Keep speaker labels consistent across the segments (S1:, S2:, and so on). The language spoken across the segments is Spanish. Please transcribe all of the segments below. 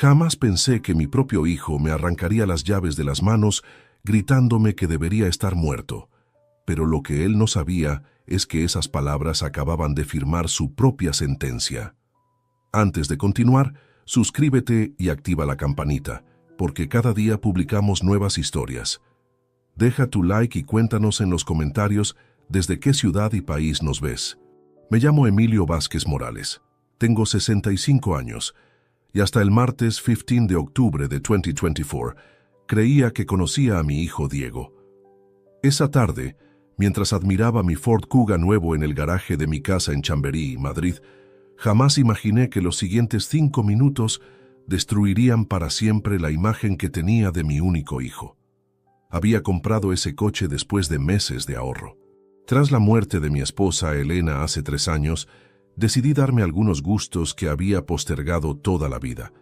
S1: Jamás pensé que mi propio hijo me arrancaría las llaves de las manos gritándome que debería estar muerto. Pero lo que él no sabía es que esas palabras acababan de firmar su propia sentencia. Antes de continuar, suscríbete y activa la campanita, porque cada día publicamos nuevas historias. Deja tu like y cuéntanos en los comentarios desde qué ciudad y país nos ves. Me llamo Emilio Vázquez Morales. Tengo 65 años y hasta el martes 15 de octubre de 2024 creía que conocía a mi hijo Diego. Esa tarde, mientras admiraba mi Ford Kuga nuevo en el garaje de mi casa en Chamberí, Madrid, jamás imaginé que los siguientes 5 minutos destruirían para siempre la imagen que tenía de mi único hijo. Había comprado ese coche después de meses de ahorro. Tras la muerte de mi esposa Elena hace 3 años, decidí darme algunos gustos que había postergado toda la vida.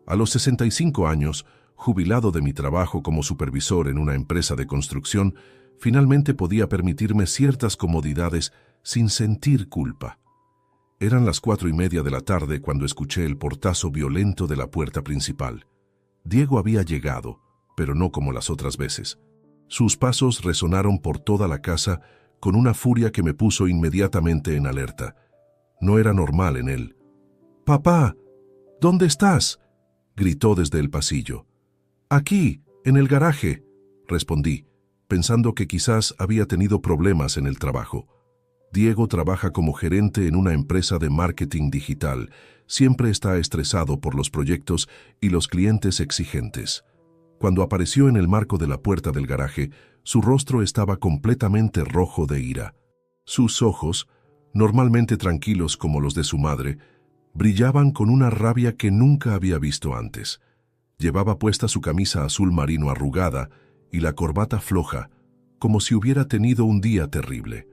S1: A los 65 años, jubilado de mi trabajo como supervisor en una empresa de construcción, finalmente podía permitirme ciertas comodidades sin sentir culpa. Eran las 4:30 de la tarde cuando escuché el portazo violento de la puerta principal. Diego había llegado, pero no como las otras veces. Sus pasos resonaron por toda la casa con una furia que me puso inmediatamente en alerta. No era normal en él. «Papá, ¿dónde estás?», gritó desde el pasillo. «Aquí, en el garaje», respondí, pensando que quizás había tenido problemas en el trabajo. Diego trabaja como gerente en una empresa de marketing digital. Siempre está estresado por los proyectos y los clientes exigentes. Cuando apareció en el marco de la puerta del garaje, su rostro estaba completamente rojo de ira. Sus ojos, normalmente tranquilos como los de su madre, brillaban con una rabia que nunca había visto antes. Llevaba puesta su camisa azul marino arrugada y la corbata floja, como si hubiera tenido un día terrible.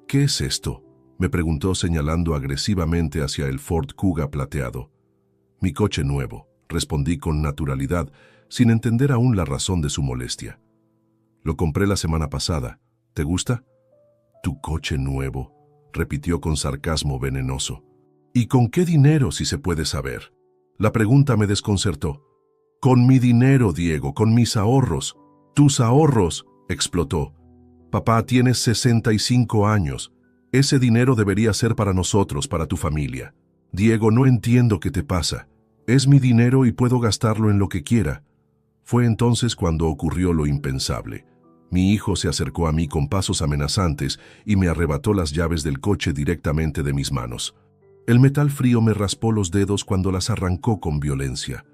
S1: «¿Qué es esto?», me preguntó señalando agresivamente hacia el Ford Kuga plateado. «Mi coche nuevo», respondí con naturalidad, sin entender aún la razón de su molestia. «Lo compré la semana pasada. ¿Te gusta?». «¿Tu coche nuevo?», repitió con sarcasmo venenoso. «¿Y con qué dinero, si se puede saber?». La pregunta me desconcertó. «Con mi dinero, Diego, con mis ahorros». «¿Tus ahorros?», explotó. «Papá, tienes 65 años. Ese dinero debería ser para nosotros, para tu familia». «Diego, no entiendo qué te pasa. Es mi dinero y puedo gastarlo en lo que quiera». Fue entonces cuando ocurrió lo impensable. Mi hijo se acercó a mí con pasos amenazantes y me arrebató las llaves del coche directamente de mis manos. El metal frío me raspó los dedos cuando las arrancó con violencia.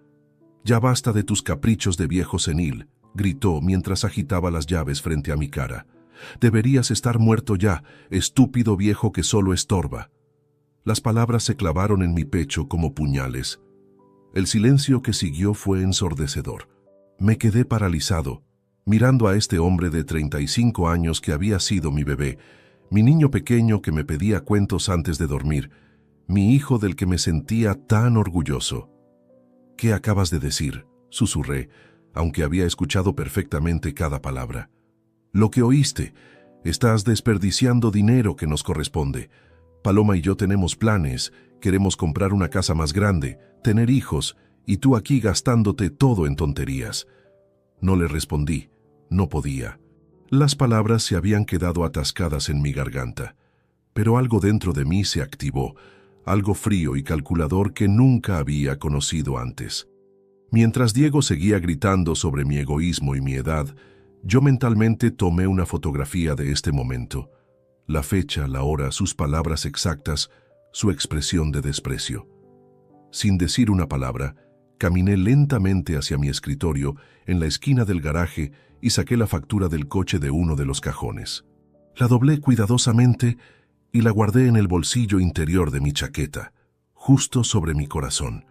S1: «Ya basta de tus caprichos de viejo senil», gritó mientras agitaba las llaves frente a mi cara. «Deberías estar muerto ya, estúpido viejo que solo estorba». Las palabras se clavaron en mi pecho como puñales. El silencio que siguió fue ensordecedor. Me quedé paralizado, mirando a este hombre de 35 años que había sido mi bebé, mi niño pequeño que me pedía cuentos antes de dormir, mi hijo del que me sentía tan orgulloso. «¿Qué acabas de decir?», susurré, aunque había escuchado perfectamente cada palabra. «Lo que oíste. Estás desperdiciando dinero que nos corresponde. Paloma y yo tenemos planes, queremos comprar una casa más grande, tener hijos, y tú aquí gastándote todo en tonterías». No le respondí, no podía. Las palabras se habían quedado atascadas en mi garganta, pero algo dentro de mí se activó, algo frío y calculador que nunca había conocido antes. Mientras Diego seguía gritando sobre mi egoísmo y mi edad, yo mentalmente tomé una fotografía de este momento. La fecha, la hora, sus palabras exactas, su expresión de desprecio. Sin decir una palabra, caminé lentamente hacia mi escritorio en la esquina del garaje y saqué la factura del coche de uno de los cajones. La doblé cuidadosamente y la guardé en el bolsillo interior de mi chaqueta, justo sobre mi corazón.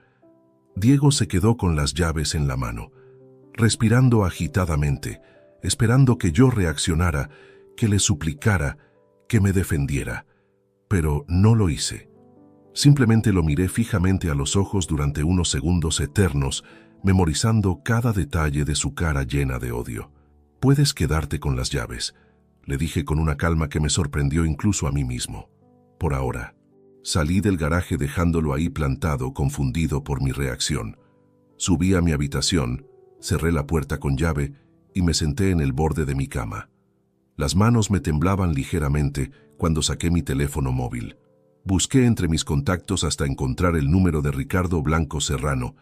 S1: Diego se quedó con las llaves en la mano, respirando agitadamente, esperando que yo reaccionara, que le suplicara, que me defendiera. Pero no lo hice. Simplemente lo miré fijamente a los ojos durante unos segundos eternos, memorizando cada detalle de su cara llena de odio. «Puedes quedarte con las llaves», le dije con una calma que me sorprendió incluso a mí mismo. «Por ahora». Salí del garaje dejándolo ahí plantado, confundido por mi reacción. Subí a mi habitación, cerré la puerta con llave y me senté en el borde de mi cama. Las manos me temblaban ligeramente cuando saqué mi teléfono móvil. Busqué entre mis contactos hasta encontrar el número de Ricardo Blanco Serrano,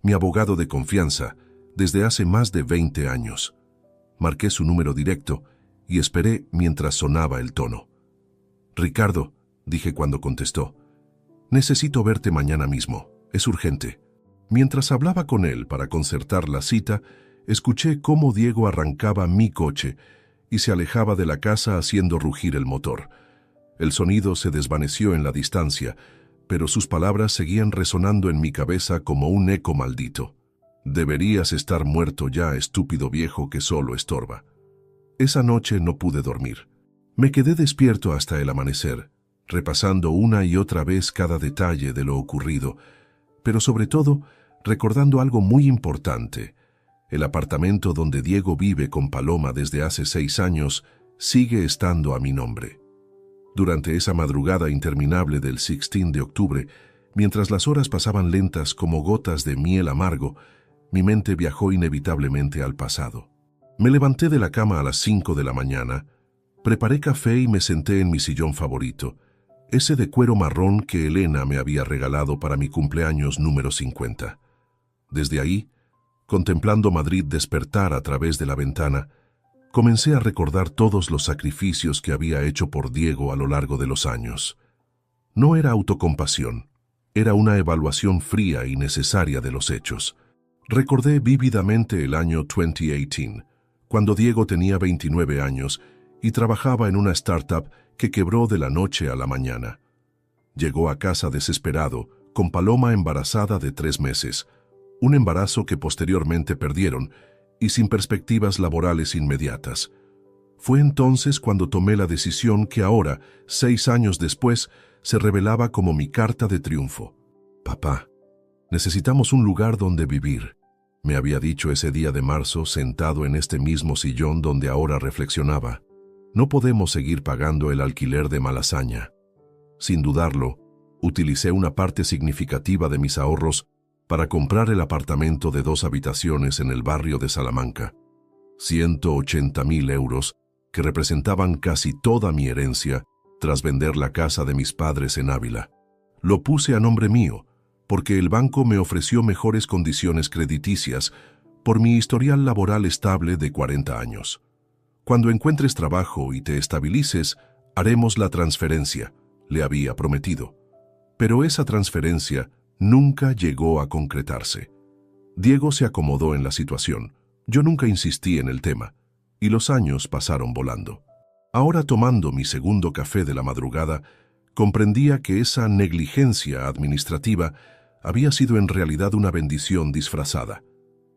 S1: mi abogado de confianza, desde hace más de 20 años. Marqué su número directo y esperé mientras sonaba el tono. «Ricardo», dije cuando contestó, «necesito verte mañana mismo, es urgente». Mientras hablaba con él para concertar la cita, escuché cómo Diego arrancaba mi coche y se alejaba de la casa haciendo rugir el motor. El sonido se desvaneció en la distancia, pero sus palabras seguían resonando en mi cabeza como un eco maldito. «Deberías estar muerto ya, estúpido viejo que solo estorba». Esa noche no pude dormir. Me quedé despierto hasta el amanecer, repasando una y otra vez cada detalle de lo ocurrido, pero sobre todo recordando algo muy importante. El apartamento donde Diego vive con Paloma desde hace 6 años sigue estando a mi nombre. Durante esa madrugada interminable del 16 de octubre, mientras las horas pasaban lentas como gotas de miel amargo, mi mente viajó inevitablemente al pasado. Me levanté de la cama a las 5 de la mañana, preparé café y me senté en mi sillón favorito, ese de cuero marrón que Elena me había regalado para mi cumpleaños número 50. Desde ahí, contemplando Madrid despertar a través de la ventana, comencé a recordar todos los sacrificios que había hecho por Diego a lo largo de los años. No era autocompasión, era una evaluación fría y necesaria de los hechos. Recordé vívidamente el año 2018, cuando Diego tenía 29 años y trabajaba en una startup que quebró de la noche a la mañana. Llegó a casa desesperado, con Paloma embarazada de 3 meses, un embarazo que posteriormente perdieron y sin perspectivas laborales inmediatas. Fue entonces cuando tomé la decisión que ahora, 6 años después, se revelaba como mi carta de triunfo. «Papá, necesitamos un lugar donde vivir», me había dicho ese día de marzo sentado en este mismo sillón donde ahora reflexionaba. «No podemos seguir pagando el alquiler de Malasaña». Sin dudarlo, utilicé una parte significativa de mis ahorros para comprar el apartamento de 2 habitaciones en el barrio de Salamanca. 180.000 euros, que representaban casi toda mi herencia tras vender la casa de mis padres en Ávila. Lo puse a nombre mío, porque el banco me ofreció mejores condiciones crediticias por mi historial laboral estable de 40 años. «Cuando encuentres trabajo y te estabilices, haremos la transferencia», le había prometido. Pero esa transferencia nunca llegó a concretarse. Diego se acomodó en la situación. Yo nunca insistí en el tema, y los años pasaron volando. Ahora, tomando mi segundo café de la madrugada, comprendía que esa negligencia administrativa había sido en realidad una bendición disfrazada.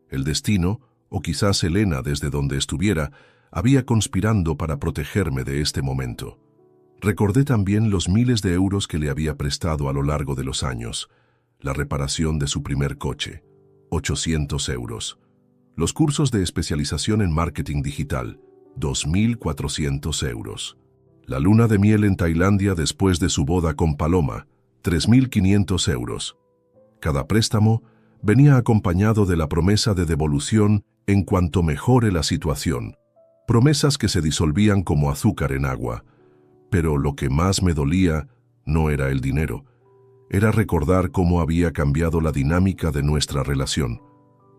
S1: El destino, o quizás Elena desde donde estuviera, había conspirando para protegerme de este momento. Recordé también los miles de euros que le había prestado a lo largo de los años, la reparación de su primer coche, 800 euros, los cursos de especialización en marketing digital, 2.400 euros, la luna de miel en Tailandia después de su boda con Paloma, 3.500 euros. Cada préstamo venía acompañado de la promesa de devolución en cuanto mejore la situación, promesas que se disolvían como azúcar en agua. Pero lo que más me dolía no era el dinero, era recordar cómo había cambiado la dinámica de nuestra relación.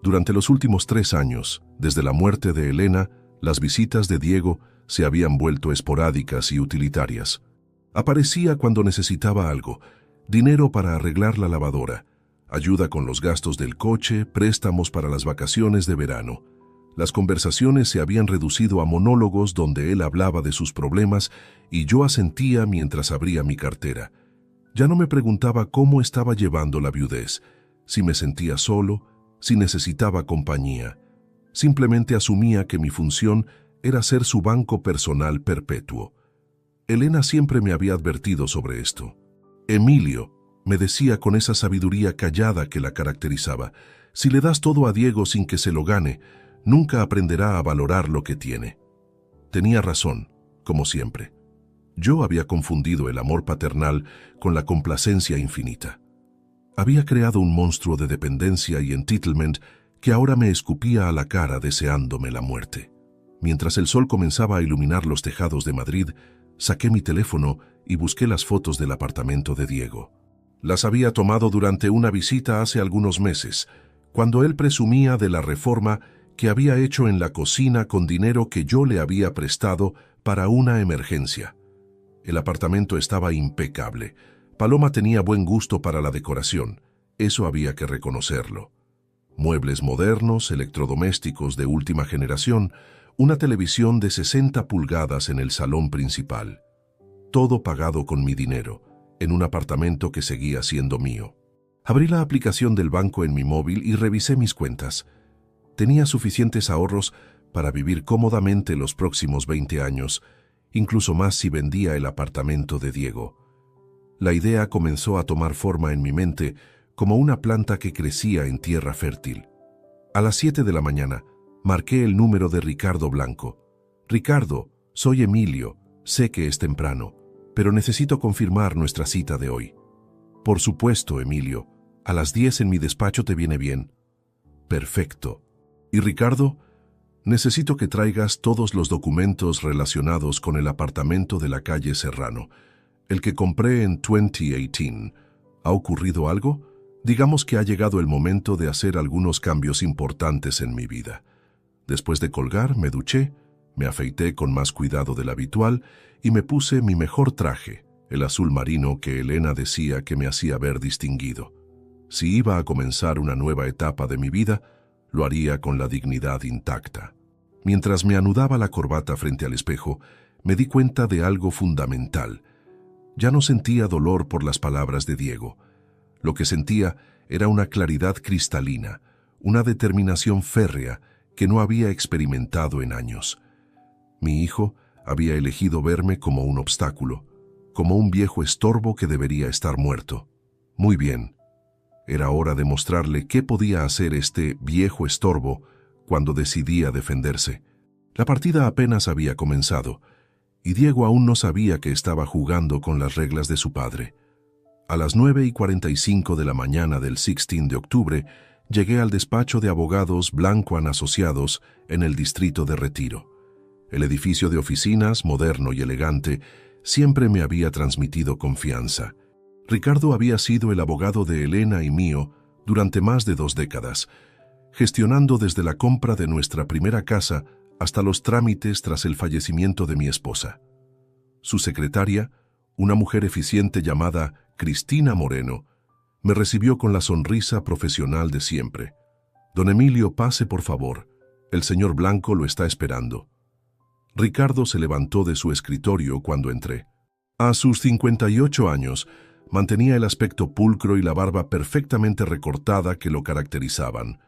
S1: Durante los últimos 3 años, desde la muerte de Elena, las visitas de Diego se habían vuelto esporádicas y utilitarias. Aparecía cuando necesitaba algo, dinero para arreglar la lavadora, ayuda con los gastos del coche, préstamos para las vacaciones de verano. Las conversaciones se habían reducido a monólogos donde él hablaba de sus problemas y yo asentía mientras abría mi cartera. Ya no me preguntaba cómo estaba llevando la viudez, si me sentía solo, si necesitaba compañía. Simplemente asumía que mi función era ser su banco personal perpetuo. Elena siempre me había advertido sobre esto. «Emilio», me decía con esa sabiduría callada que la caracterizaba, «si le das todo a Diego sin que se lo gane, nunca aprenderá a valorar lo que tiene». Tenía razón, como siempre. Yo había confundido el amor paternal con la complacencia infinita. Había creado un monstruo de dependencia y entitlement que ahora me escupía a la cara deseándome la muerte. Mientras el sol comenzaba a iluminar los tejados de Madrid, saqué mi teléfono y busqué las fotos del apartamento de Diego. Las había tomado durante una visita hace algunos meses, cuando él presumía de la reforma que había hecho en la cocina con dinero que yo le había prestado para una emergencia. El apartamento estaba impecable. Paloma tenía buen gusto para la decoración, eso había que reconocerlo. Muebles modernos, electrodomésticos de última generación, una televisión de 60 pulgadas en el salón principal. Todo pagado con mi dinero, en un apartamento que seguía siendo mío. Abrí la aplicación del banco en mi móvil y revisé mis cuentas. Tenía suficientes ahorros para vivir cómodamente los próximos 20 años, incluso más si vendía el apartamento de Diego. La idea comenzó a tomar forma en mi mente como una planta que crecía en tierra fértil. A las 7 de la mañana, marqué el número de Ricardo Blanco. Ricardo, soy Emilio, sé que es temprano, pero necesito confirmar nuestra cita de hoy. Por supuesto, Emilio, a las 10 en mi despacho te viene bien. Perfecto. ¿Y Ricardo? Necesito que traigas todos los documentos relacionados con el apartamento de la calle Serrano, el que compré en 2018. ¿Ha ocurrido algo? Digamos que ha llegado el momento de hacer algunos cambios importantes en mi vida. Después de colgar, me duché, me afeité con más cuidado del habitual y me puse mi mejor traje, el azul marino que Elena decía que me hacía ver distinguido. Si iba a comenzar una nueva etapa de mi vida, lo haría con la dignidad intacta. Mientras me anudaba la corbata frente al espejo, me di cuenta de algo fundamental. Ya no sentía dolor por las palabras de Diego. Lo que sentía era una claridad cristalina, una determinación férrea que no había experimentado en años. Mi hijo había elegido verme como un obstáculo, como un viejo estorbo que debería estar muerto. Muy bien. Era hora de mostrarle qué podía hacer este viejo estorbo cuando decidía defenderse. La partida apenas había comenzado, y Diego aún no sabía que estaba jugando con las reglas de su padre. A las 9:45 de la mañana del 16 de octubre, llegué al despacho de abogados Blanco & Asociados en el distrito de Retiro. El edificio de oficinas, moderno y elegante, siempre me había transmitido confianza. Ricardo había sido el abogado de Elena y mío durante más de 2 décadas, gestionando desde la compra de nuestra primera casa hasta los trámites tras el fallecimiento de mi esposa. Su secretaria, una mujer eficiente llamada Cristina Moreno, me recibió con la sonrisa profesional de siempre. «Don Emilio, pase por favor. El señor Blanco lo está esperando». Ricardo se levantó de su escritorio cuando entré. A sus 58 años, mantenía el aspecto pulcro y la barba perfectamente recortada que lo caracterizaban.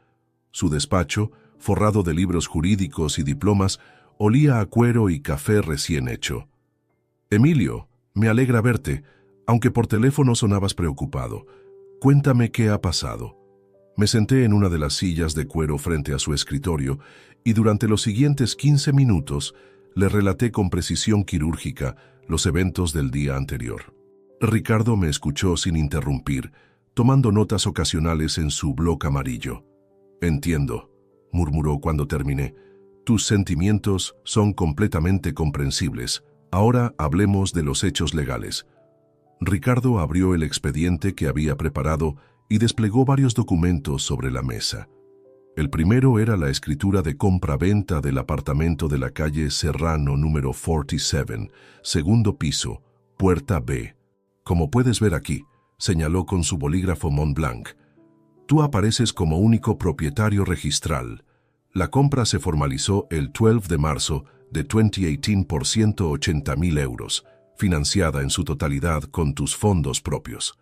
S1: Su despacho, forrado de libros jurídicos y diplomas, olía a cuero y café recién hecho. «Emilio, me alegra verte, aunque por teléfono sonabas preocupado. Cuéntame qué ha pasado». Me senté en una de las sillas de cuero frente a su escritorio y durante los siguientes 15 minutos le relaté con precisión quirúrgica los eventos del día anterior. Ricardo me escuchó sin interrumpir, tomando notas ocasionales en su bloc amarillo. «Entiendo», murmuró cuando terminé. «Tus sentimientos son completamente comprensibles. Ahora hablemos de los hechos legales». Ricardo abrió el expediente que había preparado y desplegó varios documentos sobre la mesa. El primero era la escritura de compra-venta del apartamento de la calle Serrano número 47, segundo piso, puerta B. «Como puedes ver aquí», señaló con su bolígrafo Montblanc, «tú apareces como único propietario registral. La compra se formalizó el 12 de marzo de 2018 por 180.000 euros, financiada en su totalidad con tus fondos propios.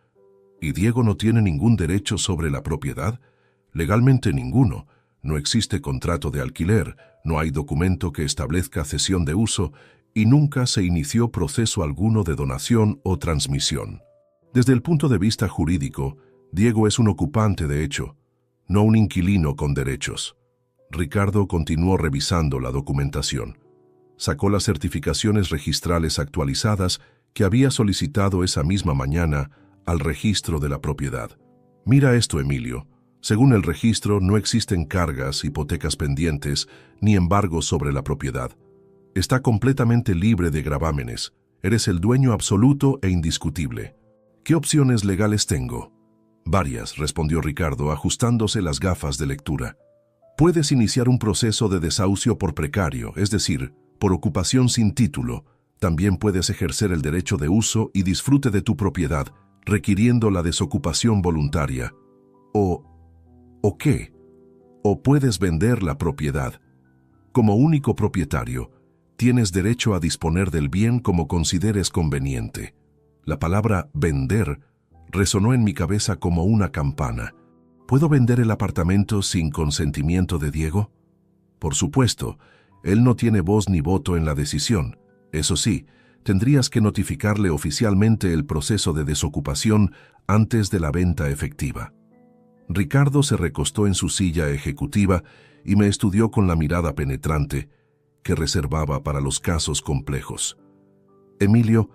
S1: ¿Y Diego no tiene ningún derecho sobre la propiedad? Legalmente ninguno. No existe contrato de alquiler, no hay documento que establezca cesión de uso y nunca se inició proceso alguno de donación o transmisión. Desde el punto de vista jurídico, Diego es un ocupante de hecho, no un inquilino con derechos». Ricardo continuó revisando la documentación. Sacó las certificaciones registrales actualizadas que había solicitado esa misma mañana al registro de la propiedad. Mira esto, Emilio. Según el registro, no existen cargas, hipotecas pendientes, ni embargos sobre la propiedad. Está completamente libre de gravámenes. Eres el dueño absoluto e indiscutible. ¿Qué opciones legales tengo? Varias, respondió Ricardo, ajustándose las gafas de lectura. Puedes iniciar un proceso de desahucio por precario, es decir, por ocupación sin título. También puedes ejercer el derecho de uso y disfrute de tu propiedad, requiriendo la desocupación voluntaria. ¿O qué? O puedes vender la propiedad. Como único propietario, tienes derecho a disponer del bien como consideres conveniente. La palabra vender resonó en mi cabeza como una campana. ¿Puedo vender el apartamento sin consentimiento de Diego? Por supuesto, él no tiene voz ni voto en la decisión. Eso sí, tendrías que notificarle oficialmente el proceso de desocupación antes de la venta efectiva. Ricardo se recostó en su silla ejecutiva y me estudió con la mirada penetrante que reservaba para los casos complejos. Emilio,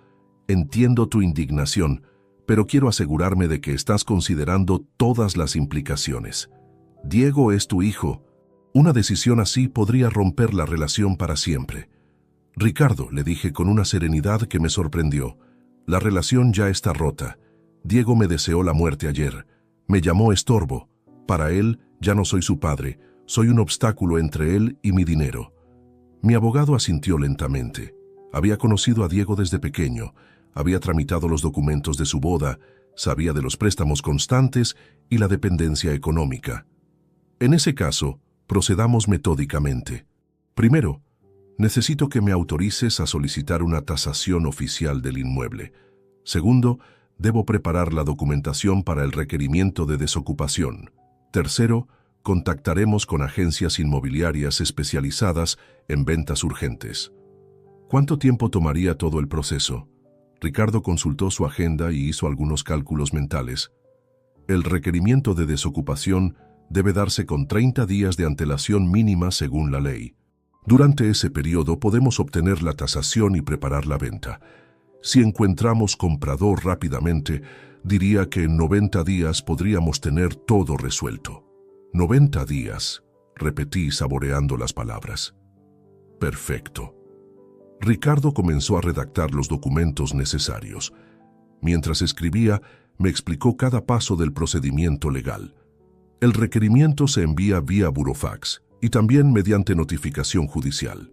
S1: entiendo tu indignación, pero quiero asegurarme de que estás considerando todas las implicaciones. Diego es tu hijo. Una decisión así podría romper la relación para siempre. Ricardo, le dije con una serenidad que me sorprendió, la relación ya está rota. Diego me deseó la muerte ayer. Me llamó estorbo. Para él, ya no soy su padre. Soy un obstáculo entre él y mi dinero. Mi abogado asintió lentamente. Había conocido a Diego desde pequeño, había tramitado los documentos de su boda, sabía de los préstamos constantes y la dependencia económica. En ese caso, procedamos metódicamente. Primero, necesito que me autorices a solicitar una tasación oficial del inmueble. Segundo, debo preparar la documentación para el requerimiento de desocupación. Tercero, contactaremos con agencias inmobiliarias especializadas en ventas urgentes. ¿Cuánto tiempo tomaría todo el proceso? Ricardo consultó su agenda y hizo algunos cálculos mentales. El requerimiento de desocupación debe darse con 30 días de antelación mínima según la ley. Durante ese periodo podemos obtener la tasación y preparar la venta. Si encontramos comprador rápidamente, diría que en 90 días podríamos tener todo resuelto. 90 días, repetí saboreando las palabras. Perfecto. Ricardo comenzó a redactar los documentos necesarios. Mientras escribía, me explicó cada paso del procedimiento legal. El requerimiento se envía vía burofax y también mediante notificación judicial.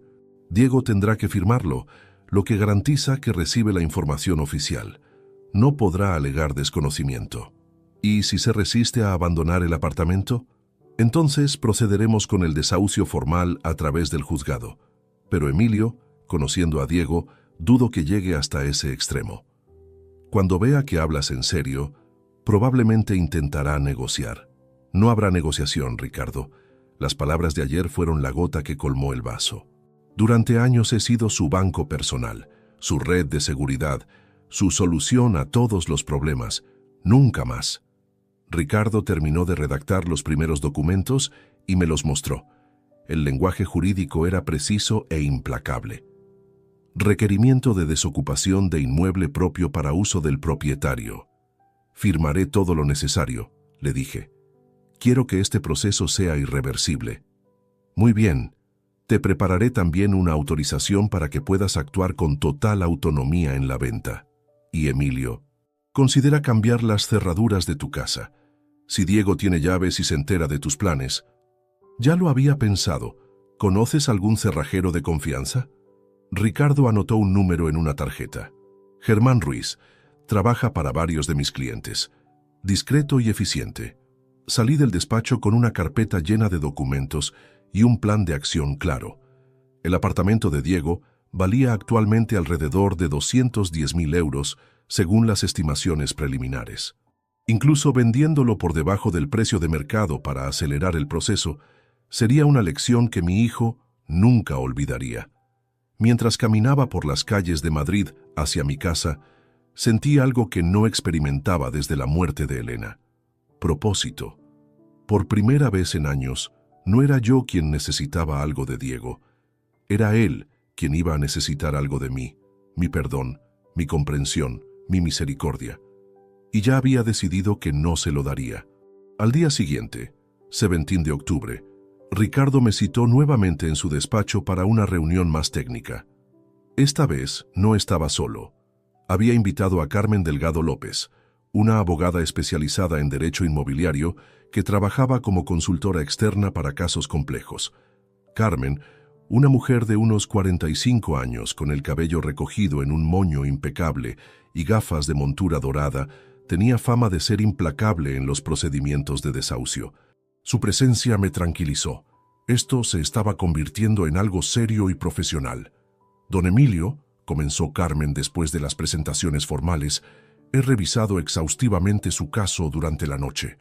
S1: Diego tendrá que firmarlo, lo que garantiza que recibe la información oficial. No podrá alegar desconocimiento. ¿Y si se resiste a abandonar el apartamento? Entonces procederemos con el desahucio formal a través del juzgado. Pero Emilio, conociendo a Diego, dudo que llegue hasta ese extremo. Cuando vea que hablas en serio, probablemente intentará negociar. No habrá negociación, Ricardo. Las palabras de ayer fueron la gota que colmó el vaso. Durante años he sido su banco personal, su red de seguridad, su solución a todos los problemas. Nunca más. Ricardo terminó de redactar los primeros documentos y me los mostró. El lenguaje jurídico era preciso e implacable. Requerimiento de desocupación de inmueble propio para uso del propietario. Firmaré todo lo necesario, le dije. Quiero que este proceso sea irreversible. Muy bien. Te prepararé también una autorización para que puedas actuar con total autonomía en la venta. Y Emilio, considera cambiar las cerraduras de tu casa. Si Diego tiene llaves y se entera de tus planes. Ya lo había pensado. ¿Conoces algún cerrajero de confianza? Ricardo anotó un número en una tarjeta. Germán Ruiz. Trabaja para varios de mis clientes. Discreto y eficiente. Salí del despacho con una carpeta llena de documentos y un plan de acción claro. El apartamento de Diego valía actualmente alrededor de 210.000 euros, según las estimaciones preliminares. Incluso vendiéndolo por debajo del precio de mercado para acelerar el proceso, sería una lección que mi hijo nunca olvidaría. Mientras caminaba por las calles de Madrid hacia mi casa, sentí algo que no experimentaba desde la muerte de Elena. Propósito. Por primera vez en años, no era yo quien necesitaba algo de Diego. Era él quien iba a necesitar algo de mí, mi perdón, mi comprensión, mi misericordia. y ya había decidido que no se lo daría. Al día siguiente, 17 de octubre, Ricardo me citó nuevamente en su despacho para una reunión más técnica. Esta vez no estaba solo. Había invitado a Carmen Delgado López, una abogada especializada en derecho inmobiliario que trabajaba como consultora externa para casos complejos. Carmen, una mujer de unos 45 años con el cabello recogido en un moño impecable y gafas de montura dorada, tenía fama de ser implacable en los procedimientos de desahucio. Su presencia me tranquilizó. Esto se estaba convirtiendo en algo serio y profesional. Don Emilio, comenzó Carmen después de las presentaciones formales, he revisado exhaustivamente su caso durante la noche.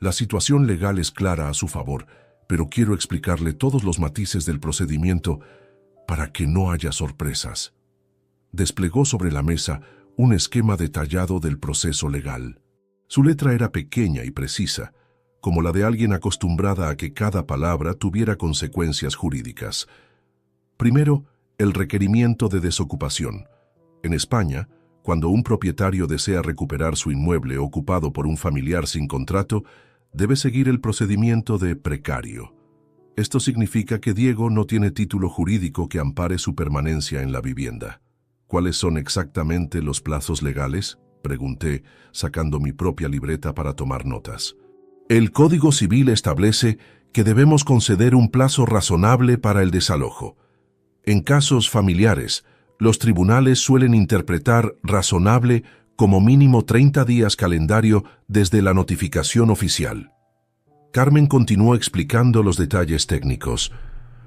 S1: La situación legal es clara a su favor, pero quiero explicarle todos los matices del procedimiento para que no haya sorpresas. Desplegó sobre la mesa un esquema detallado del proceso legal. Su letra era pequeña y precisa, como la de alguien acostumbrada a que cada palabra tuviera consecuencias jurídicas. Primero, el requerimiento de desocupación. En España, cuando un propietario desea recuperar su inmueble ocupado por un familiar sin contrato, debe seguir el procedimiento de precario. Esto significa que Diego no tiene título jurídico que ampare su permanencia en la vivienda. ¿Cuáles son exactamente los plazos legales?, pregunté, sacando mi propia libreta para tomar notas. El Código Civil establece que debemos conceder un plazo razonable para el desalojo. En casos familiares, los tribunales suelen interpretar razonable como mínimo 30 días calendario desde la notificación oficial. Carmen continuó explicando los detalles técnicos.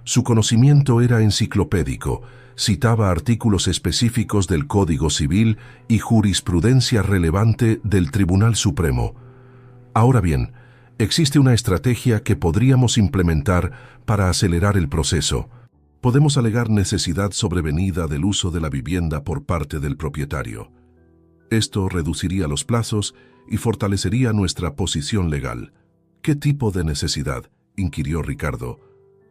S1: Su conocimiento era enciclopédico, citaba artículos específicos del Código Civil y jurisprudencia relevante del Tribunal Supremo. Ahora bien, existe una estrategia que podríamos implementar para acelerar el proceso. Podemos alegar necesidad sobrevenida del uso de la vivienda por parte del propietario. Esto reduciría los plazos y fortalecería nuestra posición legal. ¿Qué tipo de necesidad?, inquirió Ricardo.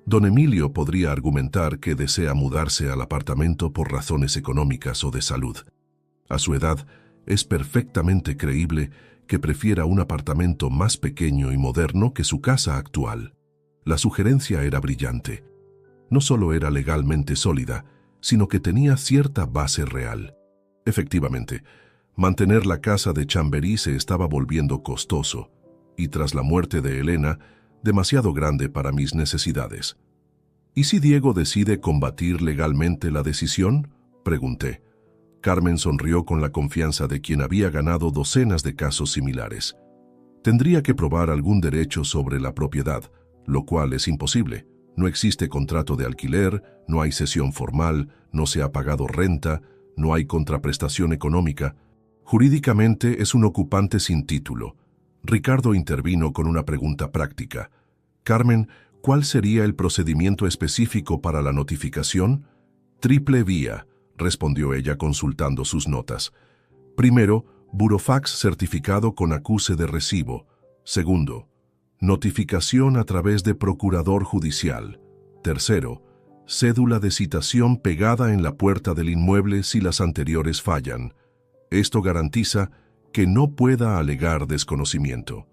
S1: Don Emilio podría argumentar que desea mudarse al apartamento por razones económicas o de salud. A su edad, es perfectamente creíble que prefiera un apartamento más pequeño y moderno que su casa actual. La sugerencia era brillante. No solo era legalmente sólida, sino que tenía cierta base real. Efectivamente, mantener la casa de Chamberí se estaba volviendo costoso, y tras la muerte de Elena, demasiado grande para mis necesidades. ¿Y si Diego decide combatir legalmente la decisión?, pregunté. Carmen sonrió con la confianza de quien había ganado docenas de casos similares. Tendría que probar algún derecho sobre la propiedad, lo cual es imposible. No existe contrato de alquiler, no hay cesión formal, no se ha pagado renta, no hay contraprestación económica. Jurídicamente es un ocupante sin título. Ricardo intervino con una pregunta práctica. Carmen, ¿cuál sería el procedimiento específico para la notificación? Triple vía, respondió ella consultando sus notas. Primero, burofax certificado con acuse de recibo. Segundo, notificación a través de procurador judicial. Tercero, cédula de citación pegada en la puerta del inmueble si las anteriores fallan. Esto garantiza que no pueda alegar desconocimiento.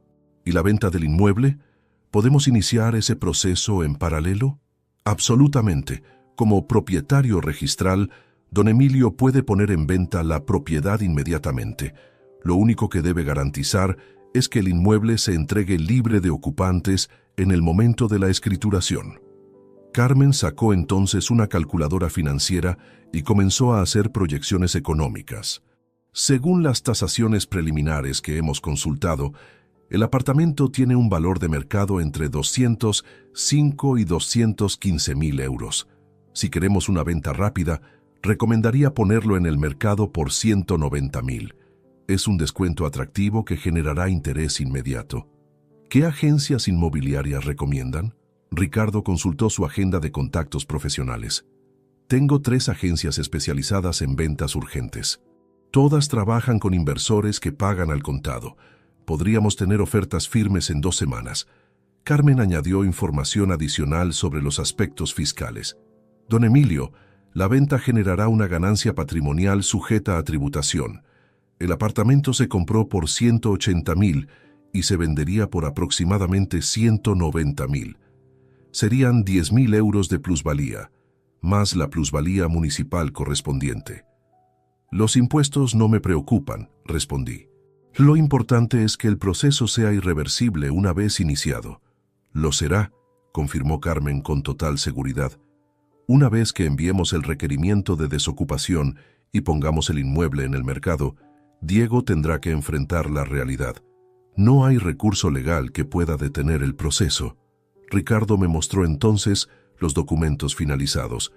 S1: ¿Y la venta del inmueble? ¿Podemos iniciar ese proceso en paralelo? Absolutamente. Como propietario registral, don Emilio puede poner en venta la propiedad inmediatamente. Lo único que debe garantizar es que el inmueble se entregue libre de ocupantes en el momento de la escrituración. Carmen sacó entonces una calculadora financiera y comenzó a hacer proyecciones económicas. Según las tasaciones preliminares que hemos consultado, el apartamento tiene un valor de mercado entre 205 y 215.000 euros. Si queremos una venta rápida, recomendaría ponerlo en el mercado por 190.000. Es un descuento atractivo que generará interés inmediato. ¿Qué agencias inmobiliarias recomiendan? Ricardo consultó su agenda de contactos profesionales. Tengo 3 agencias especializadas en ventas urgentes. Todas trabajan con inversores que pagan al contado. Podríamos tener ofertas firmes en 2 semanas. Carmen añadió información adicional sobre los aspectos fiscales. Don Emilio, la venta generará una ganancia patrimonial sujeta a tributación. El apartamento se compró por 180.000 y se vendería por aproximadamente 190.000. Serían 10.000 euros de plusvalía, más la plusvalía municipal correspondiente. Los impuestos no me preocupan, respondí. Lo importante es que el proceso sea irreversible una vez iniciado. Lo será, confirmó Carmen con total seguridad. Una vez que enviemos el requerimiento de desocupación y pongamos el inmueble en el mercado, Diego tendrá que enfrentar la realidad. No hay recurso legal que pueda detener el proceso. Ricardo me mostró entonces los documentos finalizados.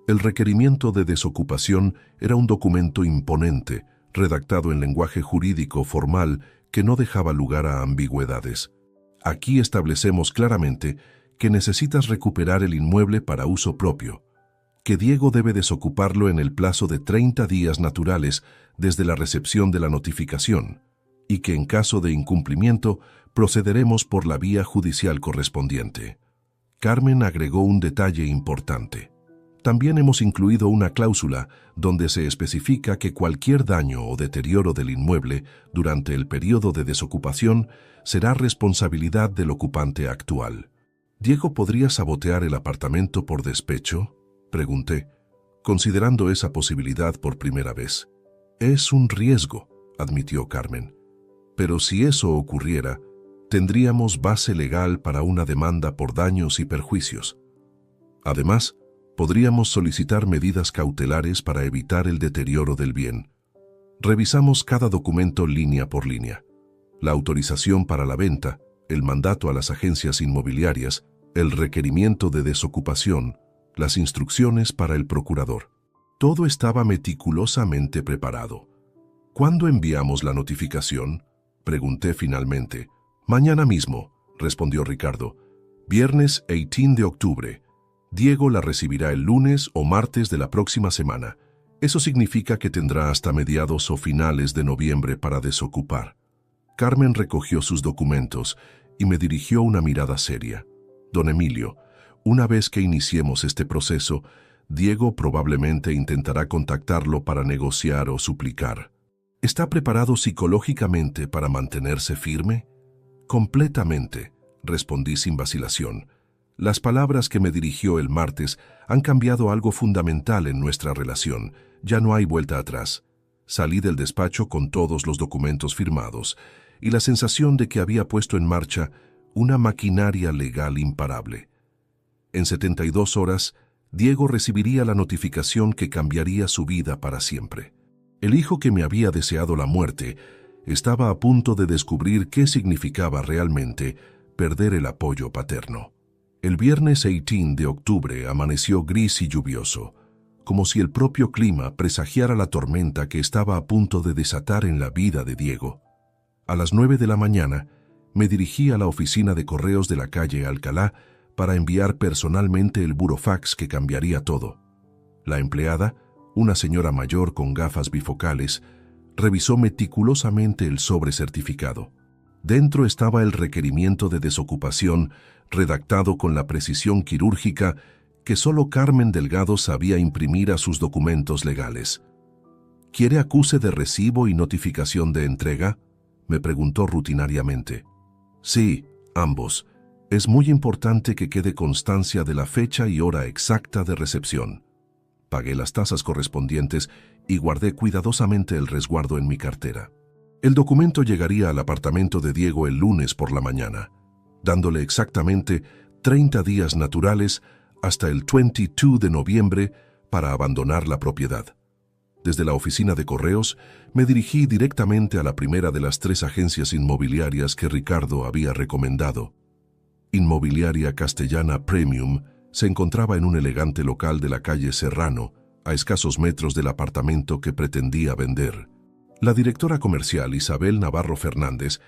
S1: El requerimiento de desocupación era un documento imponente, redactado en lenguaje jurídico formal que no dejaba lugar a ambigüedades. Aquí establecemos claramente que necesitas recuperar el inmueble para uso propio, que Diego debe desocuparlo en el plazo de 30 días naturales desde la recepción de la notificación, y que en caso de incumplimiento procederemos por la vía judicial correspondiente. Carmen agregó un detalle importante. También hemos incluido una cláusula donde se especifica que cualquier daño o deterioro del inmueble durante el periodo de desocupación será responsabilidad del ocupante actual. ¿Diego podría sabotear el apartamento por despecho?, pregunté, considerando esa posibilidad por primera vez. Es un riesgo, admitió Carmen. Pero si eso ocurriera, tendríamos base legal para una demanda por daños y perjuicios. Además, podríamos solicitar medidas cautelares para evitar el deterioro del bien. Revisamos cada documento línea por línea. La autorización para la venta, el mandato a las agencias inmobiliarias, el requerimiento de desocupación, las instrucciones para el procurador. Todo estaba meticulosamente preparado. ¿Cuándo enviamos la notificación?, pregunté finalmente. Mañana mismo, respondió Ricardo. Viernes 18 de octubre. Diego la recibirá el lunes o martes de la próxima semana. Eso significa que tendrá hasta mediados o finales de noviembre para desocupar. Carmen recogió sus documentos y me dirigió una mirada seria. Don Emilio, una vez que iniciemos este proceso, Diego probablemente intentará contactarlo para negociar o suplicar. ¿Está preparado psicológicamente para mantenerse firme? Completamente, respondí sin vacilación. Las palabras que me dirigió el martes han cambiado algo fundamental en nuestra relación. Ya no hay vuelta atrás. Salí del despacho con todos los documentos firmados y la sensación de que había puesto en marcha una maquinaria legal imparable. En 72 horas, Diego recibiría la notificación que cambiaría su vida para siempre. El hijo que me había deseado la muerte estaba a punto de descubrir qué significaba realmente perder el apoyo paterno. El viernes 18 de octubre amaneció gris y lluvioso, como si el propio clima presagiara la tormenta que estaba a punto de desatar en la vida de Diego. A las 9 de la mañana, me dirigí a la oficina de correos de la calle Alcalá para enviar personalmente el burofax que cambiaría todo. La empleada, una señora mayor con gafas bifocales, revisó meticulosamente el sobre certificado. Dentro estaba el requerimiento de desocupación redactado con la precisión quirúrgica que solo Carmen Delgado sabía imprimir a sus documentos legales. ¿Quiere acuse de recibo y notificación de entrega?, me preguntó rutinariamente. Sí, ambos. Es muy importante que quede constancia de la fecha y hora exacta de recepción. Pagué las tasas correspondientes y guardé cuidadosamente el resguardo en mi cartera. El documento llegaría al apartamento de Diego el lunes por la mañana, dándole exactamente 30 días naturales hasta el 22 de noviembre para abandonar la propiedad. Desde la oficina de correos me dirigí directamente a la primera de las 3 agencias inmobiliarias que Ricardo había recomendado. Inmobiliaria Castellana Premium se encontraba en un elegante local de la calle Serrano, a escasos metros del apartamento que pretendía vender. La directora comercial Isabel Navarro Fernández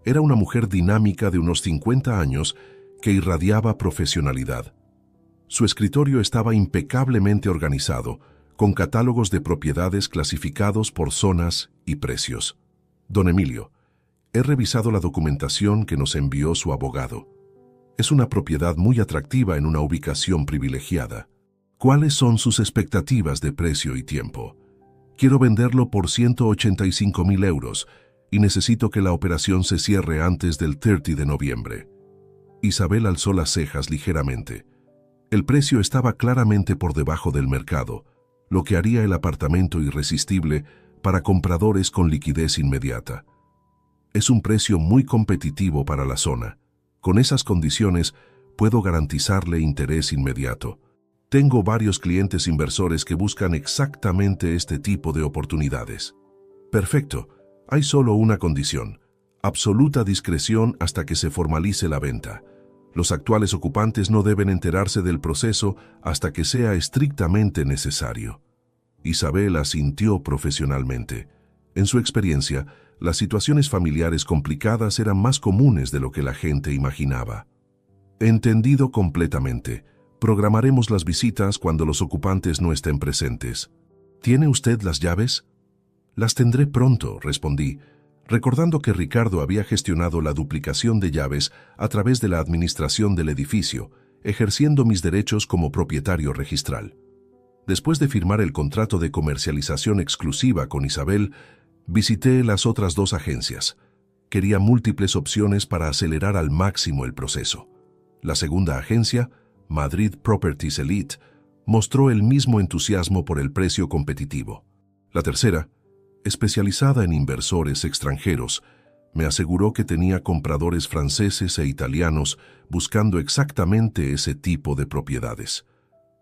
S1: era una mujer dinámica de unos 50 años que irradiaba profesionalidad. Su escritorio estaba impecablemente organizado, con catálogos de propiedades clasificados por zonas y precios. Don Emilio, he revisado la documentación que nos envió su abogado. Es una propiedad muy atractiva en una ubicación privilegiada. ¿Cuáles son sus expectativas de precio y tiempo? Quiero venderlo por 185.000 euros y necesito que la operación se cierre antes del 30 de noviembre. Isabel alzó las cejas ligeramente. El precio estaba claramente por debajo del mercado, lo que haría el apartamento irresistible para compradores con liquidez inmediata. Es un precio muy competitivo para la zona. Con esas condiciones, puedo garantizarle interés inmediato. Tengo varios clientes inversores que buscan exactamente este tipo de oportunidades. Perfecto. Hay solo una condición: absoluta discreción hasta que se formalice la venta. Los actuales ocupantes no deben enterarse del proceso hasta que sea estrictamente necesario. Isabel asintió profesionalmente. En su experiencia, las situaciones familiares complicadas eran más comunes de lo que la gente imaginaba. Entendido completamente. Programaremos las visitas cuando los ocupantes no estén presentes. ¿Tiene usted las llaves? Las tendré pronto, respondí, recordando que Ricardo había gestionado la duplicación de llaves a través de la administración del edificio, ejerciendo mis derechos como propietario registral. Después de firmar el contrato de comercialización exclusiva con Isabel, visité las otras dos agencias. Quería múltiples opciones para acelerar al máximo el proceso. La segunda agencia, Madrid Properties Elite, mostró el mismo entusiasmo por el precio competitivo. La tercera, especializada en inversores extranjeros, me aseguró que tenía compradores franceses e italianos buscando exactamente ese tipo de propiedades.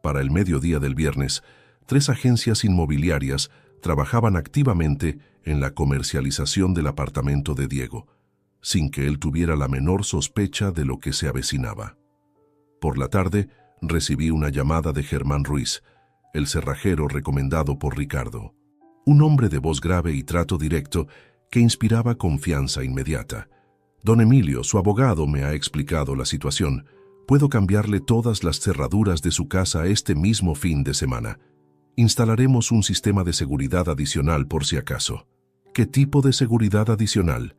S1: Para el mediodía del viernes, 3 agencias inmobiliarias trabajaban activamente en la comercialización del apartamento de Diego, sin que él tuviera la menor sospecha de lo que se avecinaba. Por la tarde, recibí una llamada de Germán Ruiz, el cerrajero recomendado por Ricardo. Un hombre de voz grave y trato directo que inspiraba confianza inmediata. Don Emilio, su abogado, me ha explicado la situación. Puedo cambiarle todas las cerraduras de su casa este mismo fin de semana. Instalaremos un sistema de seguridad adicional por si acaso. ¿Qué tipo de seguridad adicional?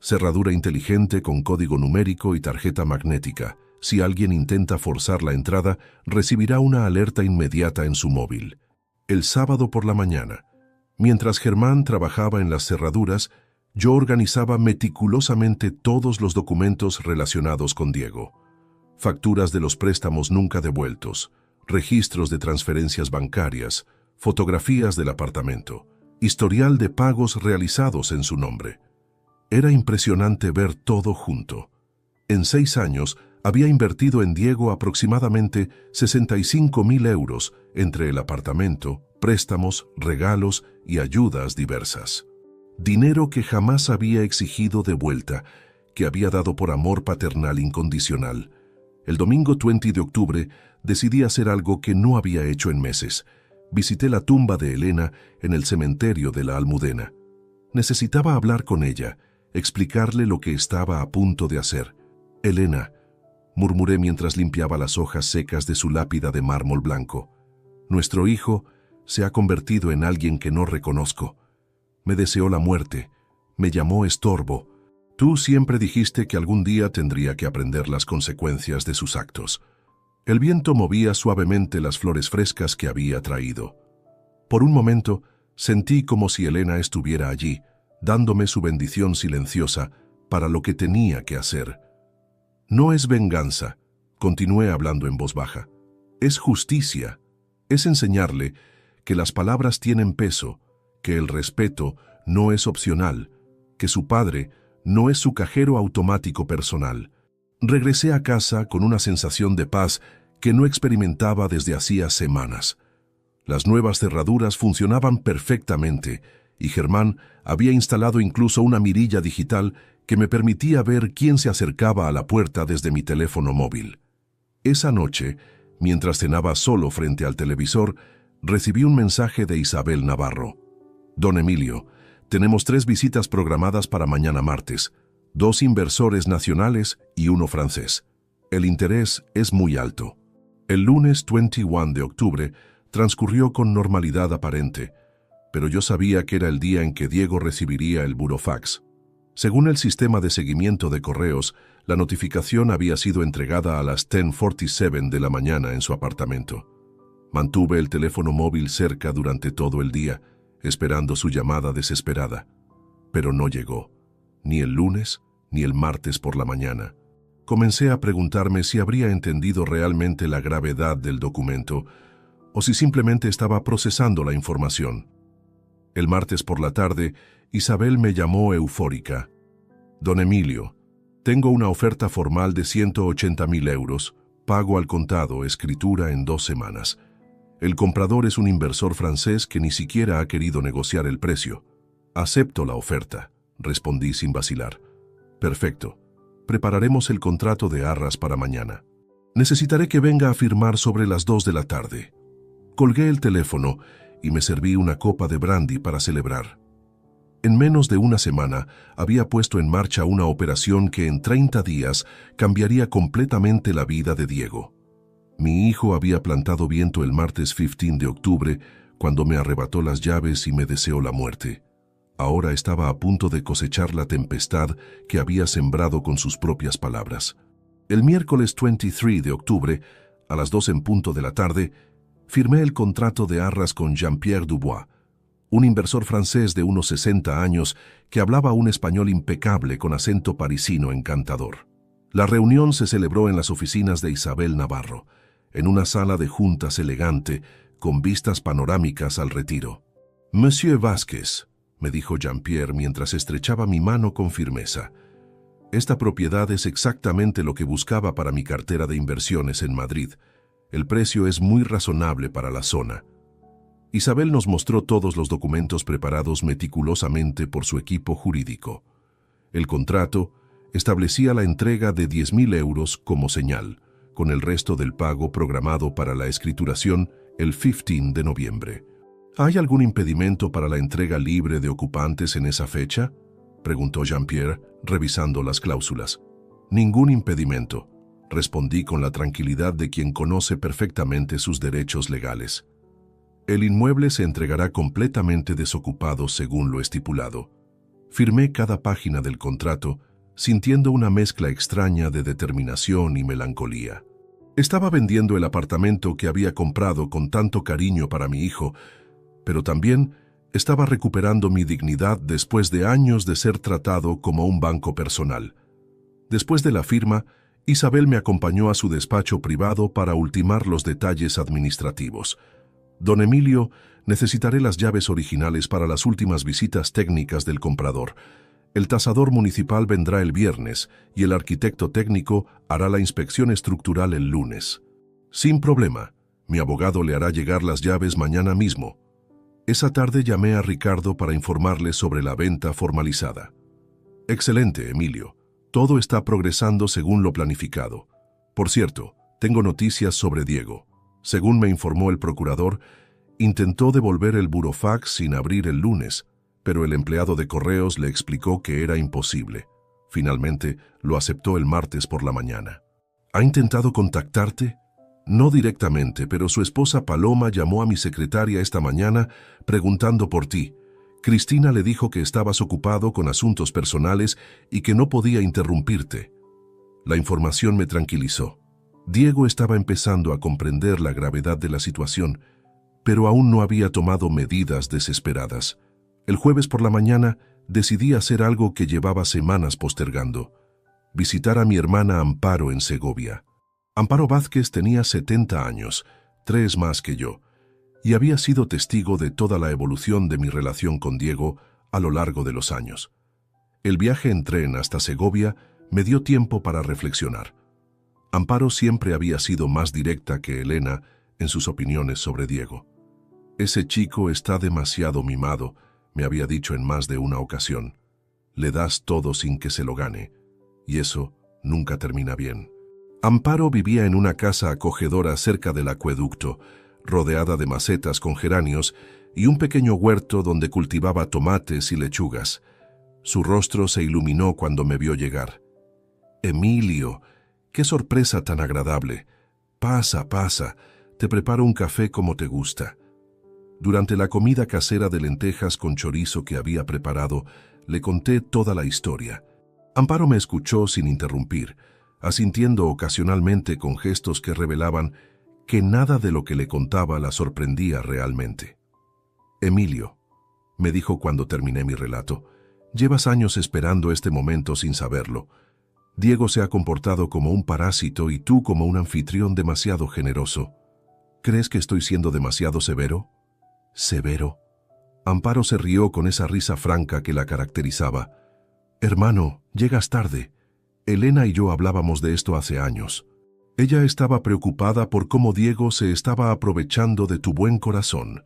S1: Cerradura inteligente con código numérico y tarjeta magnética. Si alguien intenta forzar la entrada, recibirá una alerta inmediata en su móvil. El sábado por la mañana, mientras Germán trabajaba en las cerraduras, yo organizaba meticulosamente todos los documentos relacionados con Diego. Facturas de los préstamos nunca devueltos, registros de transferencias bancarias, fotografías del apartamento, historial de pagos realizados en su nombre. Era impresionante ver todo junto. En 6 años, había invertido en Diego aproximadamente 65.000 euros entre el apartamento, préstamos, regalos y ayudas diversas. Dinero que jamás había exigido de vuelta, que había dado por amor paternal incondicional. El domingo 20 de octubre decidí hacer algo que no había hecho en meses. Visité la tumba de Elena en el cementerio de la Almudena. Necesitaba hablar con ella, explicarle lo que estaba a punto de hacer. «Elena», murmuré mientras limpiaba las hojas secas de su lápida de mármol blanco. «Nuestro hijo se ha convertido en alguien que no reconozco. Me deseó la muerte, me llamó estorbo. Tú siempre dijiste que algún día tendría que aprender las consecuencias de sus actos». El viento movía suavemente las flores frescas que había traído. Por un momento, sentí como si Elena estuviera allí, dándome su bendición silenciosa para lo que tenía que hacer. «No es venganza», continué hablando en voz baja. «Es justicia. Es enseñarle que las palabras tienen peso, que el respeto no es opcional, que su padre no es su cajero automático personal». Regresé a casa con una sensación de paz que no experimentaba desde hacía semanas. Las nuevas cerraduras funcionaban perfectamente y Germán había instalado incluso una mirilla digital que me permitía ver quién se acercaba a la puerta desde mi teléfono móvil. Esa noche, mientras cenaba solo frente al televisor, recibí un mensaje de Isabel Navarro. «Don Emilio, tenemos 3 visitas programadas para mañana martes. 2 inversores nacionales y 1 francés. El interés es muy alto». El lunes 21 de octubre transcurrió con normalidad aparente, pero yo sabía que era el día en que Diego recibiría el burofax. Según el sistema de seguimiento de correos, la notificación había sido entregada a las 10:47 de la mañana en su apartamento. Mantuve el teléfono móvil cerca durante todo el día, esperando su llamada desesperada. Pero no llegó, ni el lunes ni el martes por la mañana. Comencé a preguntarme si habría entendido realmente la gravedad del documento o si simplemente estaba procesando la información. El martes por la tarde, Isabel me llamó eufórica. «Don Emilio, tengo una oferta formal de 180.000 euros, pago al contado, escritura en 2 semanas. El comprador es un inversor francés que ni siquiera ha querido negociar el precio. Acepto la oferta», respondí sin vacilar. «Perfecto. Prepararemos el contrato de arras para mañana. Necesitaré que venga a firmar sobre las 2 de la tarde». Colgué el teléfono y me serví una copa de brandy para celebrar. En menos de una semana había puesto en marcha una operación que en 30 días cambiaría completamente la vida de Diego. Mi hijo había plantado viento el martes 15 de octubre cuando me arrebató las llaves y me deseó la muerte. Ahora estaba a punto de cosechar la tempestad que había sembrado con sus propias palabras. El miércoles 23 de octubre, a las 2 en punto de la tarde, firmé el contrato de arras con Jean-Pierre Dubois, un inversor francés de unos 60 años que hablaba un español impecable con acento parisino encantador. La reunión se celebró en las oficinas de Isabel Navarro, en una sala de juntas elegante, con vistas panorámicas al retiro. «Monsieur Vázquez», me dijo Jean-Pierre mientras estrechaba mi mano con firmeza, «esta propiedad es exactamente lo que buscaba para mi cartera de inversiones en Madrid. El precio es muy razonable para la zona». Isabel nos mostró todos los documentos preparados meticulosamente por su equipo jurídico. El contrato establecía la entrega de 10.000 euros como señal, con el resto del pago programado para la escrituración el 15 de noviembre. «¿Hay algún impedimento para la entrega libre de ocupantes en esa fecha?», preguntó Jean-Pierre, revisando las cláusulas. «Ningún impedimento», respondí con la tranquilidad de quien conoce perfectamente sus derechos legales. «El inmueble se entregará completamente desocupado según lo estipulado». Firmé cada página del contrato, sintiendo una mezcla extraña de determinación y melancolía. Estaba vendiendo el apartamento que había comprado con tanto cariño para mi hijo, pero también estaba recuperando mi dignidad después de años de ser tratado como un banco personal. Después de la firma, Isabel me acompañó a su despacho privado para ultimar los detalles administrativos. «Don Emilio, necesitaré las llaves originales para las últimas visitas técnicas del comprador. El tasador municipal vendrá el viernes y el arquitecto técnico hará la inspección estructural el lunes». «Sin problema. Mi abogado le hará llegar las llaves mañana mismo». Esa tarde llamé a Ricardo para informarle sobre la venta formalizada. «Excelente, Emilio. Todo está progresando según lo planificado. Por cierto, tengo noticias sobre Diego. Según me informó el procurador, intentó devolver el burofax sin abrir el lunes, pero el empleado de correos le explicó que era imposible. Finalmente, lo aceptó el martes por la mañana». «¿Ha intentado contactarte?» «No directamente, pero su esposa Paloma llamó a mi secretaria esta mañana preguntando por ti. Cristina le dijo que estabas ocupado con asuntos personales y que no podía interrumpirte». La información me tranquilizó. Diego estaba empezando a comprender la gravedad de la situación, pero aún no había tomado medidas desesperadas. El jueves por la mañana decidí hacer algo que llevaba semanas postergando: visitar a mi hermana Amparo en Segovia. Amparo Vázquez tenía 70 años, 3 más que yo, y había sido testigo de toda la evolución de mi relación con Diego a lo largo de los años. El viaje en tren hasta Segovia me dio tiempo para reflexionar. Amparo siempre había sido más directa que Elena en sus opiniones sobre Diego. «Ese chico está demasiado mimado», me había dicho en más de una ocasión. «Le das todo sin que se lo gane, y eso nunca termina bien». Amparo vivía en una casa acogedora cerca del acueducto, rodeada de macetas con geranios y un pequeño huerto donde cultivaba tomates y lechugas. Su rostro se iluminó cuando me vio llegar. «Emilio, qué sorpresa tan agradable. Pasa, pasa, te preparo un café como te gusta». Durante la comida casera de lentejas con chorizo que había preparado, le conté toda la historia. Amparo me escuchó sin interrumpir, asintiendo ocasionalmente con gestos que revelaban que nada de lo que le contaba la sorprendía realmente. «Emilio, me dijo cuando terminé mi relato. Llevas años esperando este momento sin saberlo. Diego se ha comportado como un parásito y tú como un anfitrión demasiado generoso. ¿Crees que estoy siendo demasiado severo? ¿Severo? Amparo se rió con esa risa franca que la caracterizaba. Hermano, llegas tarde. Elena y yo hablábamos de esto hace años. Ella estaba preocupada por cómo Diego se estaba aprovechando de tu buen corazón.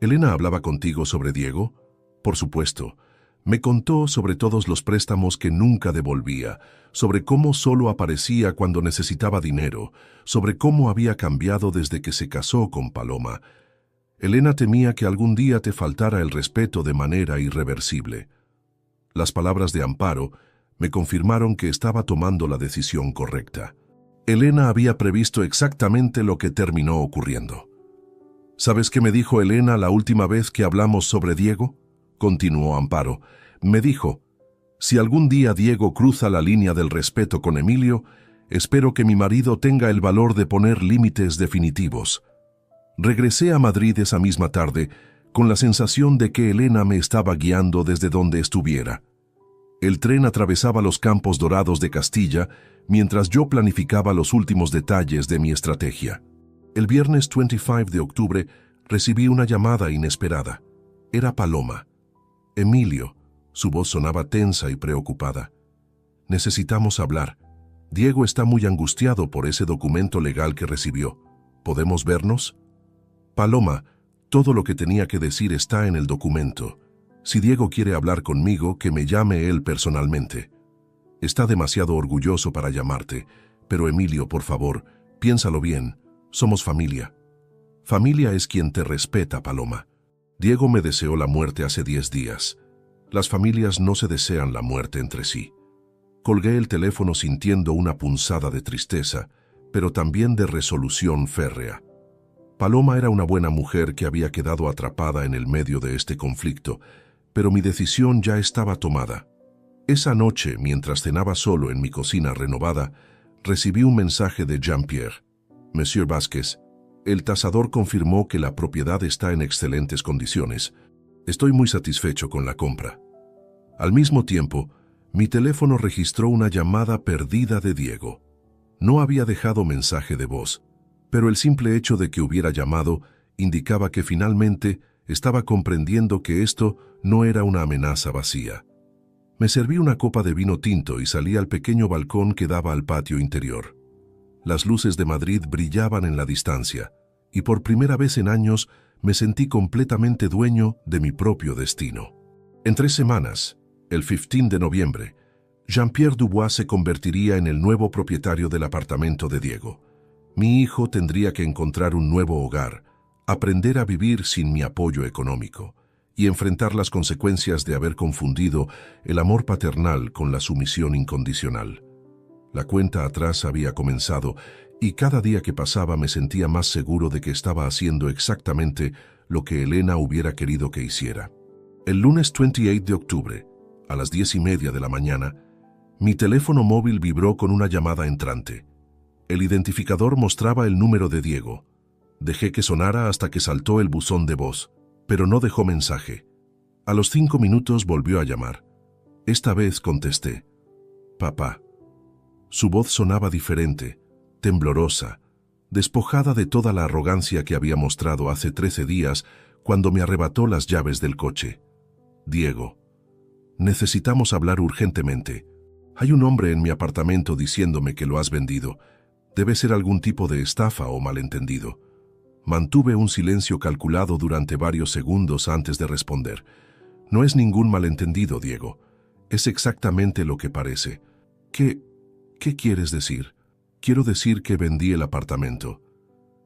S1: ¿Elena hablaba contigo sobre Diego? Por supuesto. Me contó sobre todos los préstamos que nunca devolvía, sobre cómo solo aparecía cuando necesitaba dinero, sobre cómo había cambiado desde que se casó con Paloma. Elena temía que algún día te faltara el respeto de manera irreversible. Las palabras de Amparo me confirmaron que estaba tomando la decisión correcta. Elena había previsto exactamente lo que terminó ocurriendo. ¿Sabes qué me dijo Elena la última vez que hablamos sobre Diego? Continuó Amparo. Me dijo, si algún día Diego cruza la línea del respeto con Emilio, espero que mi marido tenga el valor de poner límites definitivos. Regresé a Madrid esa misma tarde con la sensación de que Elena me estaba guiando desde donde estuviera. El tren atravesaba los Campos Dorados de Castilla mientras yo planificaba los últimos detalles de mi estrategia. El viernes 25 de octubre recibí una llamada inesperada. Era Paloma. Emilio. Su voz sonaba tensa y preocupada. Necesitamos hablar. Diego está muy angustiado por ese documento legal que recibió. ¿Podemos vernos? Paloma, todo lo que tenía que decir está en el documento. Si Diego quiere hablar conmigo, que me llame él personalmente. Está demasiado orgulloso para llamarte, pero Emilio, por favor, piénsalo bien. Somos familia. Familia es quien te respeta, Paloma. Diego me deseó la muerte hace 10 días. Las familias no se desean la muerte entre sí. Colgué el teléfono sintiendo una punzada de tristeza, pero también de resolución férrea. Paloma era una buena mujer que había quedado atrapada en el medio de este conflicto, pero mi decisión ya estaba tomada. Esa noche, mientras cenaba solo en mi cocina renovada, recibí un mensaje de Jean-Pierre. Monsieur Vázquez, el tasador confirmó que la propiedad está en excelentes condiciones. Estoy muy satisfecho con la compra. Al mismo tiempo, mi teléfono registró una llamada perdida de Diego. No había dejado mensaje de voz, pero el simple hecho de que hubiera llamado indicaba que finalmente estaba comprendiendo que esto no era una amenaza vacía. Me serví una copa de vino tinto y salí al pequeño balcón que daba al patio interior. Las luces de Madrid brillaban en la distancia, y por primera vez en años me sentí completamente dueño de mi propio destino. En 3 semanas, el 15 de noviembre, Jean-Pierre Dubois se convertiría en el nuevo propietario del apartamento de Diego. Mi hijo tendría que encontrar un nuevo hogar, aprender a vivir sin mi apoyo económico y enfrentar las consecuencias de haber confundido el amor paternal con la sumisión incondicional. La cuenta atrás había comenzado y cada día que pasaba me sentía más seguro de que estaba haciendo exactamente lo que Elena hubiera querido que hiciera. El lunes 28 de octubre, a las 10:30 de la mañana, mi teléfono móvil vibró con una llamada entrante. El identificador mostraba el número de Diego. Dejé que sonara hasta que saltó el buzón de voz, pero no dejó mensaje. A los 5 minutos volvió a llamar. Esta vez contesté. Papá. Su voz sonaba diferente, temblorosa, despojada de toda la arrogancia que había mostrado hace 13 días cuando me arrebató las llaves del coche. Diego. Necesitamos hablar urgentemente. Hay un hombre en mi apartamento diciéndome que lo has vendido. Debe ser algún tipo de estafa o malentendido. Mantuve un silencio calculado durante varios segundos antes de responder. No es ningún malentendido, Diego. Es exactamente lo que parece. ¿Qué quieres decir? Quiero decir que vendí el apartamento.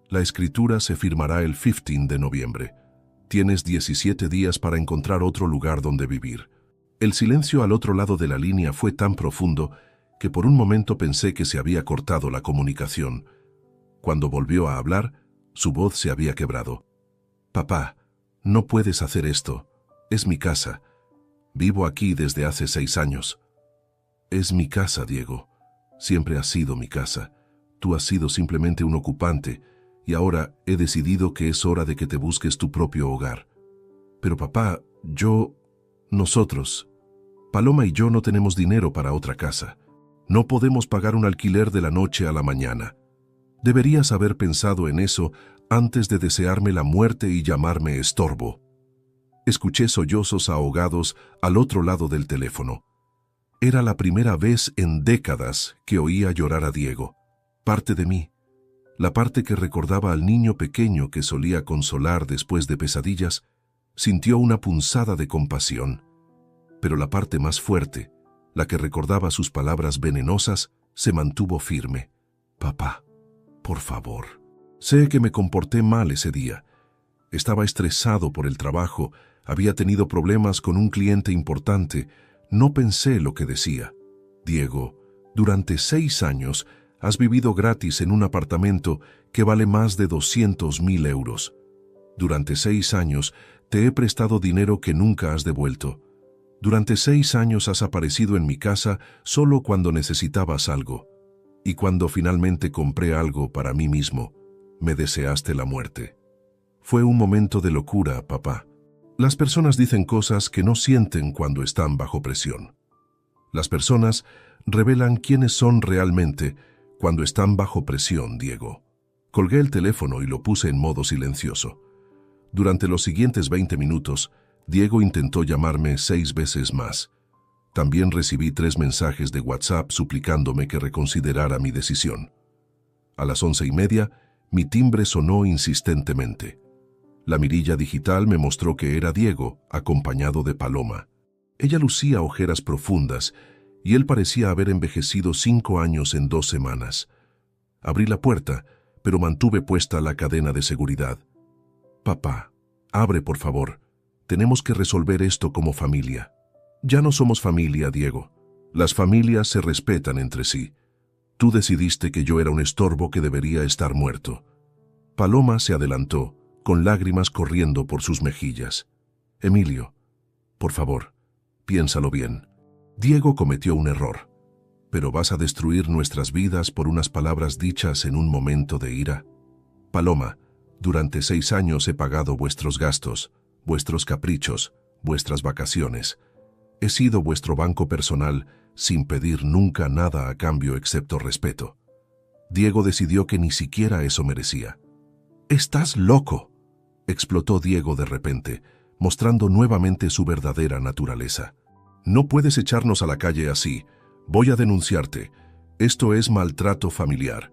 S1: La escritura se firmará el 15 de noviembre. Tienes 17 días para encontrar otro lugar donde vivir. El silencio al otro lado de la línea fue tan profundo que por un momento pensé que se había cortado la comunicación. Cuando volvió a hablar, su voz se había quebrado. Papá, no puedes hacer esto. Es mi casa. Vivo aquí desde hace 6 años. Es mi casa, Diego. Siempre ha sido mi casa. Tú has sido simplemente un ocupante, y ahora he decidido que es hora de que te busques tu propio hogar. Pero papá, Nosotros, Paloma y yo no tenemos dinero para otra casa. No podemos pagar un alquiler de la noche a la mañana. Deberías haber pensado en eso antes de desearme la muerte y llamarme estorbo. Escuché sollozos ahogados al otro lado del teléfono. Era la primera vez en décadas que oía llorar a Diego. Parte de mí, la parte que recordaba al niño pequeño que solía consolar después de pesadillas, sintió una punzada de compasión. Pero la parte más fuerte, la que recordaba sus palabras venenosas, se mantuvo firme. Papá, por favor. Sé que me comporté mal ese día. Estaba estresado por el trabajo, había tenido problemas con un cliente importante. No pensé lo que decía. Diego, durante 6 años has vivido gratis en un apartamento que vale más de 200.000 euros. Durante 6 años te he prestado dinero que nunca has devuelto. Durante 6 años has aparecido en mi casa solo cuando necesitabas algo. Y cuando finalmente compré algo para mí mismo, me deseaste la muerte. Fue un momento de locura, papá. Las personas dicen cosas que no sienten cuando están bajo presión. Las personas revelan quiénes son realmente cuando están bajo presión, Diego. Colgué el teléfono y lo puse en modo silencioso. Durante los siguientes 20 minutos, Diego intentó llamarme 6 veces más. También recibí 3 mensajes de WhatsApp suplicándome que reconsiderara mi decisión. A las 11:30, mi timbre sonó insistentemente. La mirilla digital me mostró que era Diego, acompañado de Paloma. Ella lucía ojeras profundas y él parecía haber envejecido 5 años en 2 semanas. Abrí la puerta, pero mantuve puesta la cadena de seguridad. Papá, abre por favor. Tenemos que resolver esto como familia. Ya no somos familia, Diego. Las familias se respetan entre sí. Tú decidiste que yo era un estorbo que debería estar muerto. Paloma se adelantó, con lágrimas corriendo por sus mejillas. Emilio, por favor, piénsalo bien. Diego cometió un error. ¿Pero vas a destruir nuestras vidas por unas palabras dichas en un momento de ira? Paloma, durante 6 años he pagado vuestros gastos, vuestros caprichos, vuestras vacaciones. He sido vuestro banco personal sin pedir nunca nada a cambio excepto respeto. Diego decidió que ni siquiera eso merecía. ¡Estás loco!, explotó Diego de repente, mostrando nuevamente su verdadera naturaleza. No puedes echarnos a la calle así. Voy a denunciarte. Esto es maltrato familiar.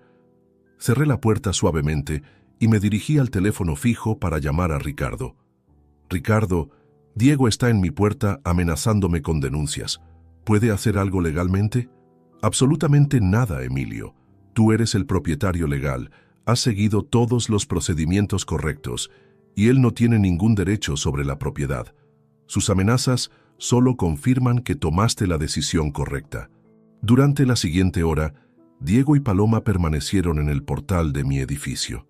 S1: Cerré la puerta suavemente y me dirigí al teléfono fijo para llamar a Ricardo. Ricardo, Diego está en mi puerta amenazándome con denuncias. ¿Puede hacer algo legalmente? Absolutamente nada, Emilio. Tú eres el propietario legal, has seguido todos los procedimientos correctos y él no tiene ningún derecho sobre la propiedad. Sus amenazas solo confirman que tomaste la decisión correcta. Durante la siguiente hora, Diego y Paloma permanecieron en el portal de mi edificio.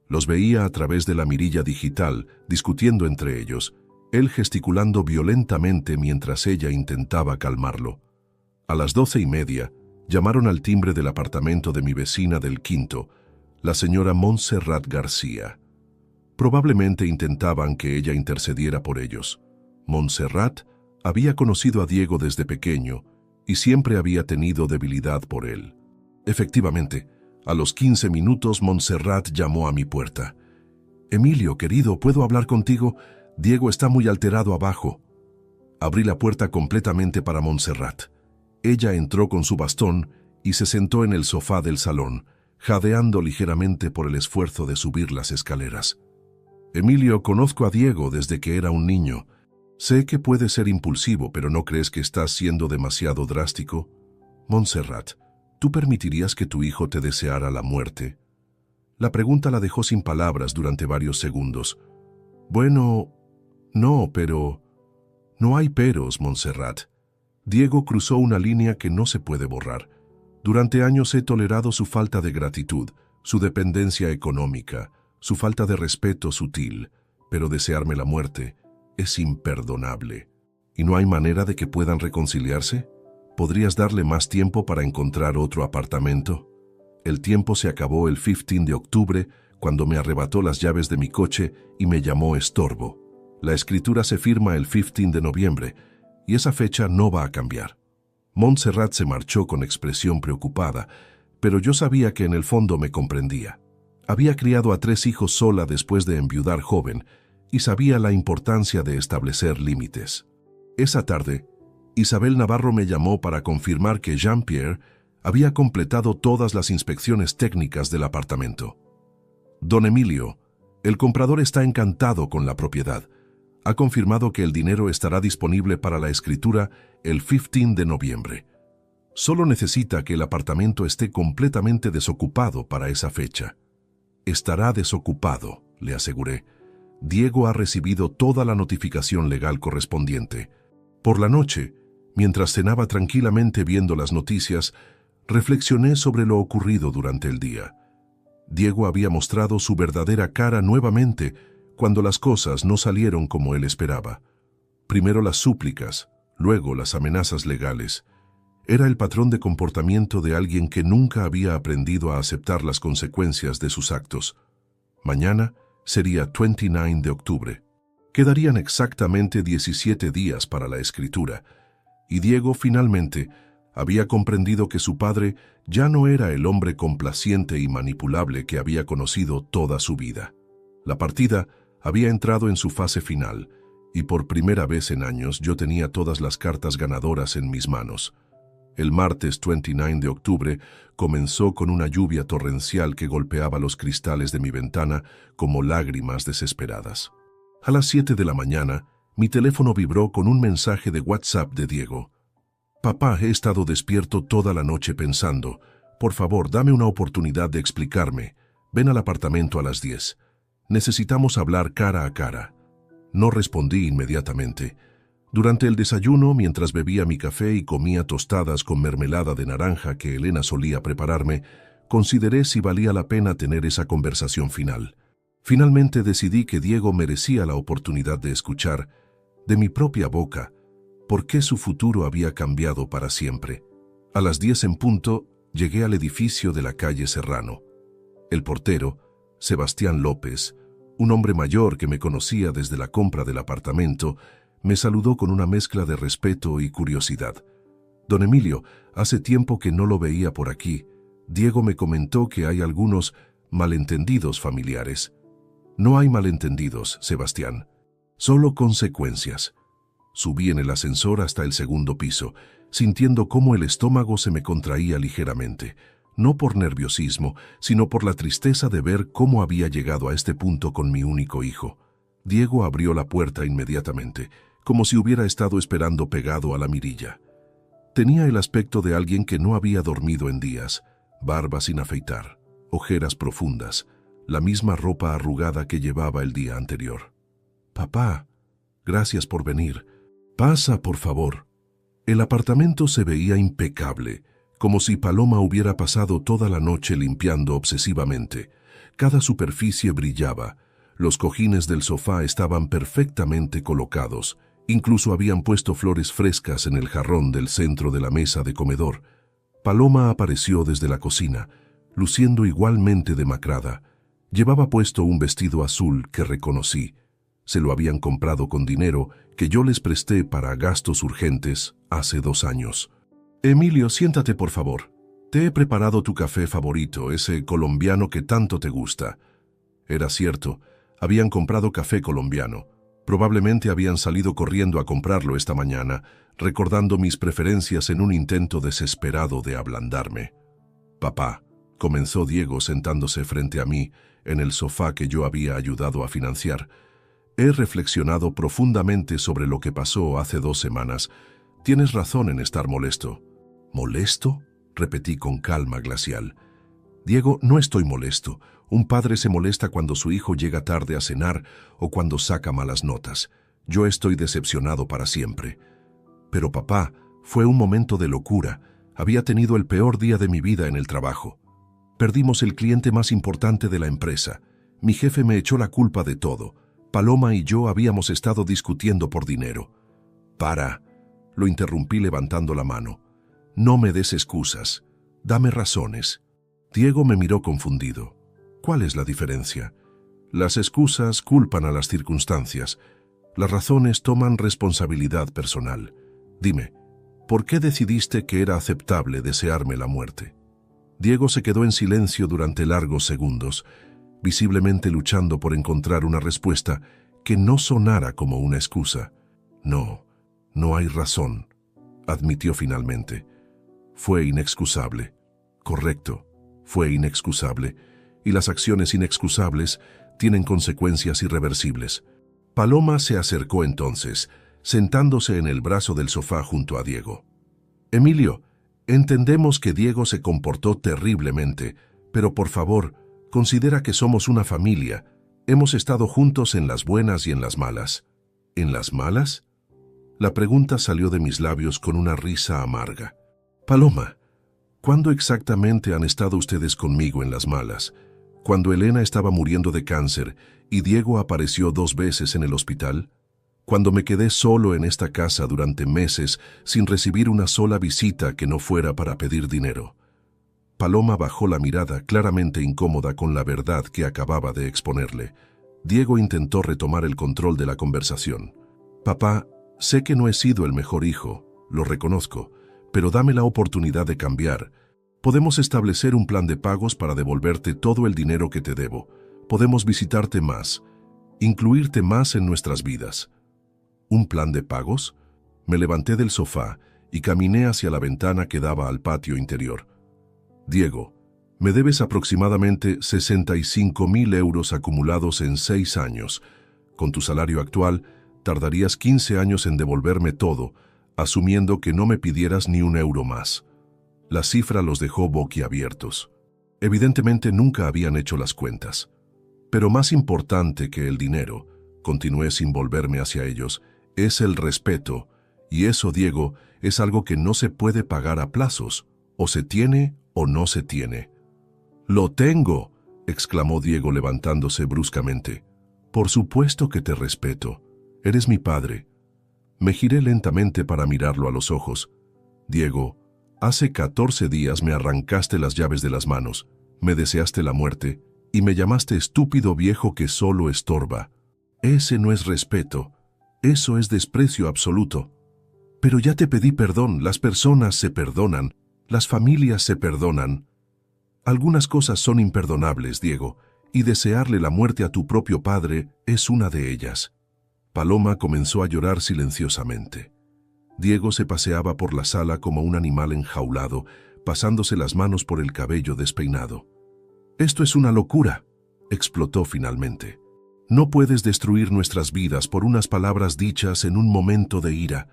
S1: Los veía a través de la mirilla digital, discutiendo entre ellos, él gesticulando violentamente mientras ella intentaba calmarlo. A las 12:30, llamaron al timbre del apartamento de mi vecina del quinto, la señora Montserrat García. Probablemente intentaban que ella intercediera por ellos. Montserrat había conocido a Diego desde pequeño y siempre había tenido debilidad por él. Efectivamente, a los 15 minutos Montserrat llamó a mi puerta. «Emilio, querido, ¿puedo hablar contigo? Diego está muy alterado abajo». Abrí la puerta completamente para Montserrat. Ella entró con su bastón y se sentó en el sofá del salón, jadeando ligeramente por el esfuerzo de subir las escaleras. «Emilio, conozco a Diego desde que era un niño. Sé que puede ser impulsivo, pero ¿no crees que estás siendo demasiado drástico? Montserrat, ¿tú permitirías que tu hijo te deseara la muerte?» La pregunta la dejó sin palabras durante varios segundos. «Bueno, no, pero...» «No hay peros, Montserrat». Diego cruzó una línea que no se puede borrar. Durante años he tolerado su falta de gratitud, su dependencia económica, su falta de respeto sutil, pero desearme la muerte es imperdonable. ¿Y no hay manera de que puedan reconciliarse? ¿Podrías darle más tiempo para encontrar otro apartamento? El tiempo se acabó el 15 de octubre, cuando me arrebató las llaves de mi coche y me llamó estorbo. La escritura se firma el 15 de noviembre y esa fecha no va a cambiar. Montserrat se marchó con expresión preocupada, pero yo sabía que en el fondo me comprendía. Había criado a 3 hijos sola después de enviudar joven y sabía la importancia de establecer límites. Esa tarde, Isabel Navarro me llamó para confirmar que Jean-Pierre había completado todas las inspecciones técnicas del apartamento. Don Emilio, el comprador está encantado con la propiedad. Ha confirmado que el dinero estará disponible para la escritura el 15 de noviembre. Solo necesita que el apartamento esté completamente desocupado para esa fecha. Estará desocupado, le aseguré. Diego ha recibido toda la notificación legal correspondiente. Por la noche, mientras cenaba tranquilamente viendo las noticias, reflexioné sobre lo ocurrido durante el día. Diego había mostrado su verdadera cara nuevamente cuando las cosas no salieron como él esperaba. Primero las súplicas, luego las amenazas legales. Era el patrón de comportamiento de alguien que nunca había aprendido a aceptar las consecuencias de sus actos. Mañana sería 29 de octubre. Quedarían exactamente 17 días para la escritura, y Diego finalmente había comprendido que su padre ya no era el hombre complaciente y manipulable que había conocido toda su vida. La partida había entrado en su fase final, y por primera vez en años yo tenía todas las cartas ganadoras en mis manos. El martes 29 de octubre comenzó con una lluvia torrencial que golpeaba los cristales de mi ventana como lágrimas desesperadas. A las 7 de la mañana, mi teléfono vibró con un mensaje de WhatsApp de Diego. «Papá, he estado despierto toda la noche pensando. Por favor, dame una oportunidad de explicarme. Ven al apartamento a las 10. Necesitamos hablar cara a cara». No respondí inmediatamente. Durante el desayuno, mientras bebía mi café y comía tostadas con mermelada de naranja que Elena solía prepararme, consideré si valía la pena tener esa conversación final. Finalmente decidí que Diego merecía la oportunidad de escuchar, de mi propia boca, por qué su futuro había cambiado para siempre. A las 10 en punto, llegué al edificio de la calle Serrano. El portero, Sebastián López, un hombre mayor que me conocía desde la compra del apartamento, me saludó con una mezcla de respeto y curiosidad. «Don Emilio, hace tiempo que no lo veía por aquí. Diego me comentó que hay algunos malentendidos familiares». «No hay malentendidos, Sebastián. Solo consecuencias». Subí en el ascensor hasta el segundo piso, sintiendo cómo el estómago se me contraía ligeramente. No por nerviosismo, sino por la tristeza de ver cómo había llegado a este punto con mi único hijo. Diego abrió la puerta inmediatamente, como si hubiera estado esperando pegado a la mirilla. Tenía el aspecto de alguien que no había dormido en días, barba sin afeitar, ojeras profundas, la misma ropa arrugada que llevaba el día anterior. «Papá, gracias por venir. Pasa, por favor». El apartamento se veía impecable, como si Paloma hubiera pasado toda la noche limpiando obsesivamente. Cada superficie brillaba, los cojines del sofá estaban perfectamente colocados, incluso habían puesto flores frescas en el jarrón del centro de la mesa de comedor. Paloma apareció desde la cocina, luciendo igualmente demacrada. Llevaba puesto un vestido azul que reconocí. Se lo habían comprado con dinero que yo les presté para gastos urgentes hace 2 años. «Emilio, siéntate por favor. Te he preparado tu café favorito, ese colombiano que tanto te gusta». Era cierto, habían comprado café colombiano. Probablemente habían salido corriendo a comprarlo esta mañana, recordando mis preferencias en un intento desesperado de ablandarme. «Papá», comenzó Diego sentándose frente a mí en el sofá que yo había ayudado a financiar, «he reflexionado profundamente sobre lo que pasó hace 2 semanas. Tienes razón en estar molesto». «¿Molesto?», repetí con calma glacial. «Diego, no estoy molesto. Un padre se molesta cuando su hijo llega tarde a cenar o cuando saca malas notas. Yo estoy decepcionado para siempre». «Pero papá, fue un momento de locura. Había tenido el peor día de mi vida en el trabajo. Perdimos el cliente más importante de la empresa. Mi jefe me echó la culpa de todo. Paloma y yo habíamos estado discutiendo por dinero». «Para», lo interrumpí levantando la mano. «No me des excusas. Dame razones». Diego me miró confundido. «¿Cuál es la diferencia? Las excusas culpan a las circunstancias. Las razones toman responsabilidad personal. Dime, ¿por qué decidiste que era aceptable desearme la muerte? Diego se quedó en silencio durante largos segundos, visiblemente luchando por encontrar una respuesta que no sonara como una excusa. No, no hay razón, admitió finalmente. Fue inexcusable. Correcto, fue inexcusable, y las acciones inexcusables tienen consecuencias irreversibles. Paloma se acercó entonces, sentándose en el brazo del sofá junto a Diego. Emilio, entendemos que Diego se comportó terriblemente, pero por favor, considera que somos una familia. Hemos estado juntos en las buenas y en las malas. ¿En las malas? La pregunta salió de mis labios con una risa amarga. Paloma, ¿cuándo exactamente han estado ustedes conmigo en las malas? ¿Cuando Elena estaba muriendo de cáncer y Diego apareció 2 veces en el hospital? ¿Cuando me quedé solo en esta casa durante meses sin recibir una sola visita que no fuera para pedir dinero? Paloma bajó la mirada, claramente incómoda con la verdad que acababa de exponerle. Diego intentó retomar el control de la conversación. Papá, sé que no he sido el mejor hijo, lo reconozco, pero dame la oportunidad de cambiar. Podemos establecer un plan de pagos para devolverte todo el dinero que te debo. Podemos visitarte más, incluirte más en nuestras vidas. ¿Un plan de pagos? Me levanté del sofá y caminé hacia la ventana que daba al patio interior. Diego, me debes aproximadamente 65.000 euros acumulados en 6 años. Con tu salario actual, tardarías 15 años en devolverme todo, asumiendo que no me pidieras ni un euro más. La cifra los dejó boquiabiertos. Evidentemente nunca habían hecho las cuentas. Pero más importante que el dinero, continué sin volverme hacia ellos, es el respeto, y eso, Diego, es algo que no se puede pagar a plazos, o se tiene o no se tiene. ¡Lo tengo!, exclamó Diego levantándose bruscamente. Por supuesto que te respeto. Eres mi padre. Me giré lentamente para mirarlo a los ojos. Diego, hace 14 días me arrancaste las llaves de las manos, me deseaste la muerte y me llamaste estúpido viejo que solo estorba. Ese no es respeto, eso es desprecio absoluto. Pero ya te pedí perdón, las personas se perdonan, las familias se perdonan. Algunas cosas son imperdonables, Diego, y desearle la muerte a tu propio padre es una de ellas. Paloma comenzó a llorar silenciosamente. Diego se paseaba por la sala como un animal enjaulado, pasándose las manos por el cabello despeinado. «Esto es una locura», explotó finalmente. «No puedes destruir nuestras vidas por unas palabras dichas en un momento de ira.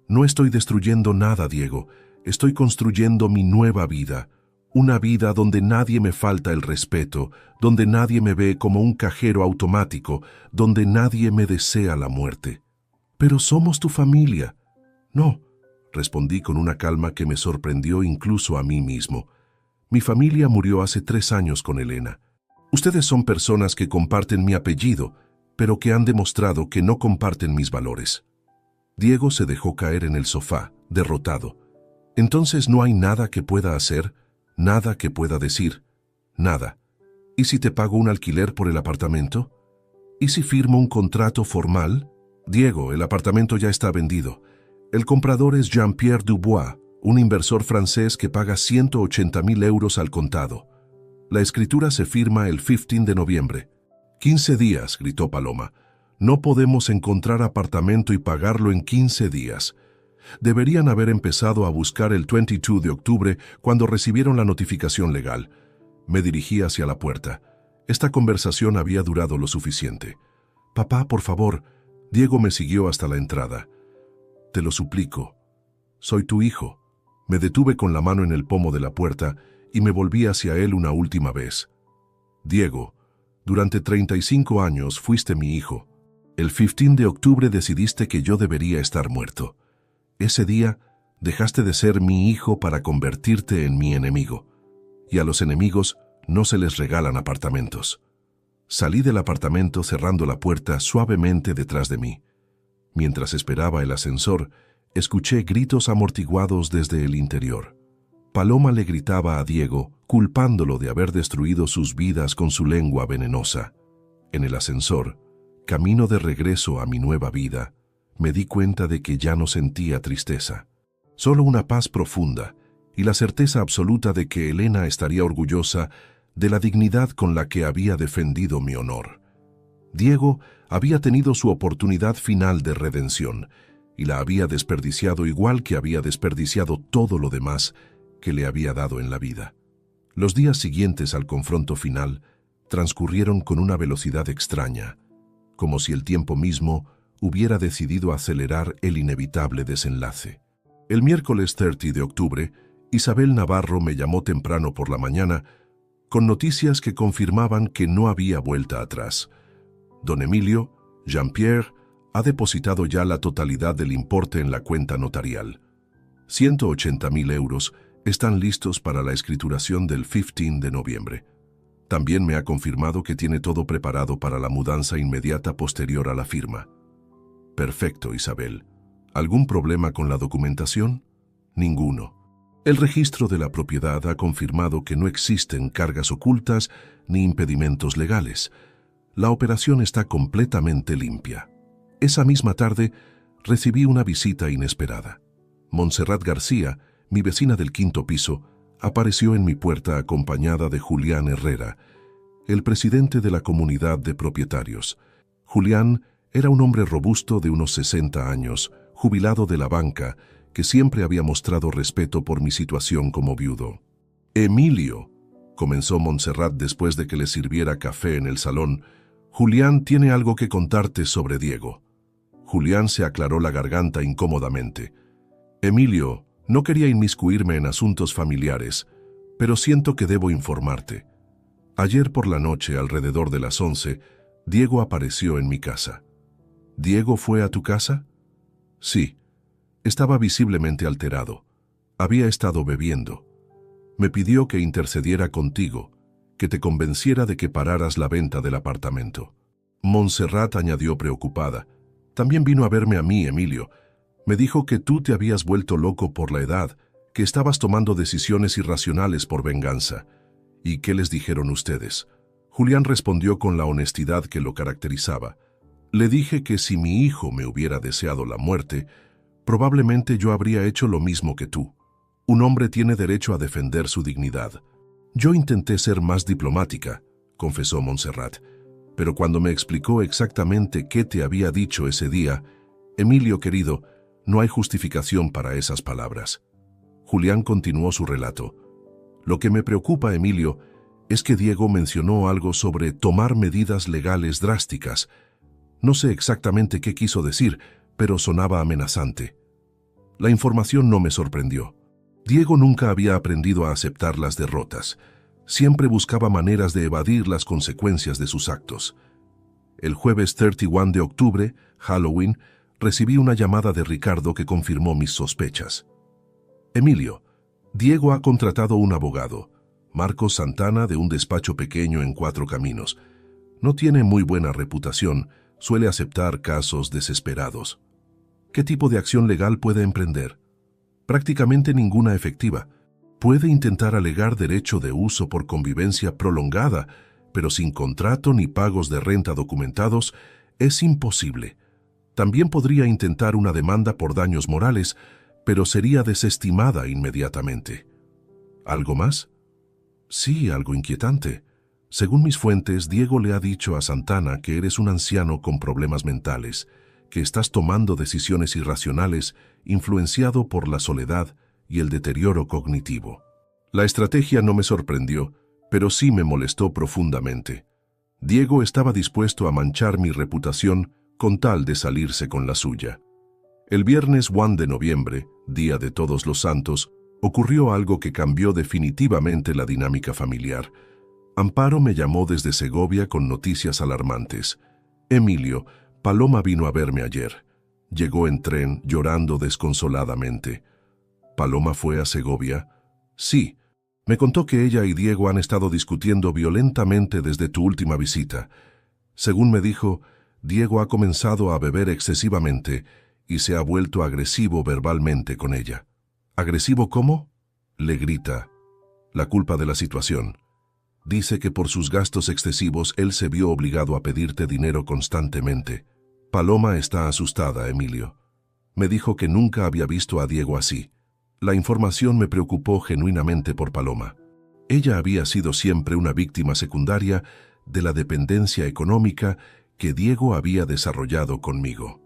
S1: No estoy destruyendo nada, Diego. Estoy construyendo mi nueva vida. Una vida donde nadie me falta el respeto, donde nadie me ve como un cajero automático, donde nadie me desea la muerte. Pero somos tu familia». «No», respondí con una calma que me sorprendió incluso a mí mismo. «Mi familia murió hace 3 años con Elena. Ustedes son personas que comparten mi apellido, pero que han demostrado que no comparten mis valores». Diego se dejó caer en el sofá, derrotado. «Entonces no hay nada que pueda hacer, nada que pueda decir, nada. ¿Y si te pago un alquiler por el apartamento? ¿Y si firmo un contrato formal? Diego, el apartamento ya está vendido. El comprador es Jean-Pierre Dubois, un inversor francés que paga 180.000 euros al contado. La escritura se firma el 15 de noviembre. 15 días, gritó Paloma. No podemos encontrar apartamento y pagarlo en 15 días. Deberían haber empezado a buscar el 22 de octubre cuando recibieron la notificación legal. Me dirigí hacia la puerta. Esta conversación había durado lo suficiente. Papá, por favor. Diego me siguió hasta la entrada. Te lo suplico. Soy tu hijo. Me detuve con la mano en el pomo de la puerta y me volví hacia él una última vez. Diego, durante 35 años fuiste mi hijo. El 15 de octubre decidiste que yo debería estar muerto. Ese día dejaste de ser mi hijo para convertirte en mi enemigo. Y a los enemigos no se les regalan apartamentos. Salí del apartamento cerrando la puerta suavemente detrás de mí. Mientras esperaba el ascensor, escuché gritos amortiguados desde el interior. Paloma le gritaba a Diego, culpándolo de haber destruido sus vidas con su lengua venenosa. En el ascensor, camino de regreso a mi nueva vida, me di cuenta de que ya no sentía tristeza, solo una paz profunda y la certeza absoluta de que Elena estaría orgullosa de la dignidad con la que había defendido mi honor. Diego había tenido su oportunidad final de redención y la había desperdiciado igual que había desperdiciado todo lo demás que le había dado en la vida. Los días siguientes al confronto final transcurrieron con una velocidad extraña, como si el tiempo mismo hubiera decidido acelerar el inevitable desenlace. El miércoles 30 de octubre, Isabel Navarro me llamó temprano por la mañana con noticias que confirmaban que no había vuelta atrás. Don Emilio, Jean-Pierre, ha depositado ya la totalidad del importe en la cuenta notarial. 180.000 euros están listos para la escrituración del 15 de noviembre. También me ha confirmado que tiene todo preparado para la mudanza inmediata posterior a la firma. Perfecto, Isabel. ¿Algún problema con la documentación? Ninguno. El registro de la propiedad ha confirmado que no existen cargas ocultas ni impedimentos legales. La operación está completamente limpia. Esa misma tarde recibí una visita inesperada. Montserrat García, mi vecina del 5º piso, apareció en mi puerta acompañada de Julián Herrera, el presidente de la comunidad de propietarios. Julián era un hombre robusto de unos 60 años, jubilado de la banca, que siempre había mostrado respeto por mi situación como viudo. «Emilio», comenzó Montserrat después de que le sirviera café en el salón, «Julián tiene algo que contarte sobre Diego». Julián se aclaró la garganta incómodamente. «Emilio, no quería inmiscuirme en asuntos familiares, pero siento que debo informarte. Ayer por la noche, alrededor de las 11, Diego apareció en mi casa». «¿Diego fue a tu casa?» «Sí. Estaba visiblemente alterado. Había estado bebiendo. Me pidió que intercediera contigo, que te convenciera de que pararas la venta del apartamento». Montserrat añadió preocupada. «También vino a verme a mí, Emilio. Me dijo que tú te habías vuelto loco por la edad, que estabas tomando decisiones irracionales por venganza. ¿Y qué les dijeron ustedes?» Julián respondió con la honestidad que lo caracterizaba. «Le dije que si mi hijo me hubiera deseado la muerte, probablemente yo habría hecho lo mismo que tú. Un hombre tiene derecho a defender su dignidad». «Yo intenté ser más diplomática», confesó Montserrat, «pero cuando me explicó exactamente qué te había dicho ese día, Emilio querido, no hay justificación para esas palabras». Julián continuó su relato. «Lo que me preocupa, Emilio, es que Diego mencionó algo sobre tomar medidas legales drásticas. No sé exactamente qué quiso decir, pero sonaba amenazante. La información no me sorprendió. Diego nunca había aprendido a aceptar las derrotas. Siempre buscaba maneras de evadir las consecuencias de sus actos. El jueves 31 de octubre, Halloween, recibí una llamada de Ricardo que confirmó mis sospechas. «Emilio, Diego ha contratado un abogado, Marcos Santana, de un despacho pequeño en Cuatro Caminos. No tiene muy buena reputación, suele aceptar casos desesperados. ¿Qué tipo de acción legal puede emprender? Prácticamente ninguna efectiva. Puede intentar alegar derecho de uso por convivencia prolongada, pero sin contrato ni pagos de renta documentados es imposible. También podría intentar una demanda por daños morales, pero sería desestimada inmediatamente. ¿Algo más?» «Sí, algo inquietante. Según mis fuentes, Diego le ha dicho a Santana que eres un anciano con problemas mentales, que estás tomando decisiones irracionales influenciado por la soledad y el deterioro cognitivo». La estrategia no me sorprendió, pero sí me molestó profundamente. Diego estaba dispuesto a manchar mi reputación con tal de salirse con la suya. El viernes 1 de noviembre, Día de Todos los Santos, ocurrió algo que cambió definitivamente la dinámica familiar. Amparo me llamó desde Segovia con noticias alarmantes. «Emilio, Paloma vino a verme ayer. Llegó en tren, llorando desconsoladamente». «¿Paloma fue a Segovia?» «Sí. Me contó que ella y Diego han estado discutiendo violentamente desde tu última visita. Según me dijo, Diego ha comenzado a beber excesivamente y se ha vuelto agresivo verbalmente con ella». «¿Agresivo cómo?». Le grita. La culpa de la situación. Dice que por sus gastos excesivos él se vio obligado a pedirte dinero constantemente. Paloma está asustada, Emilio. Me dijo que nunca había visto a Diego así. La información me preocupó genuinamente por Paloma. Ella había sido siempre una víctima secundaria de la dependencia económica que Diego había desarrollado conmigo.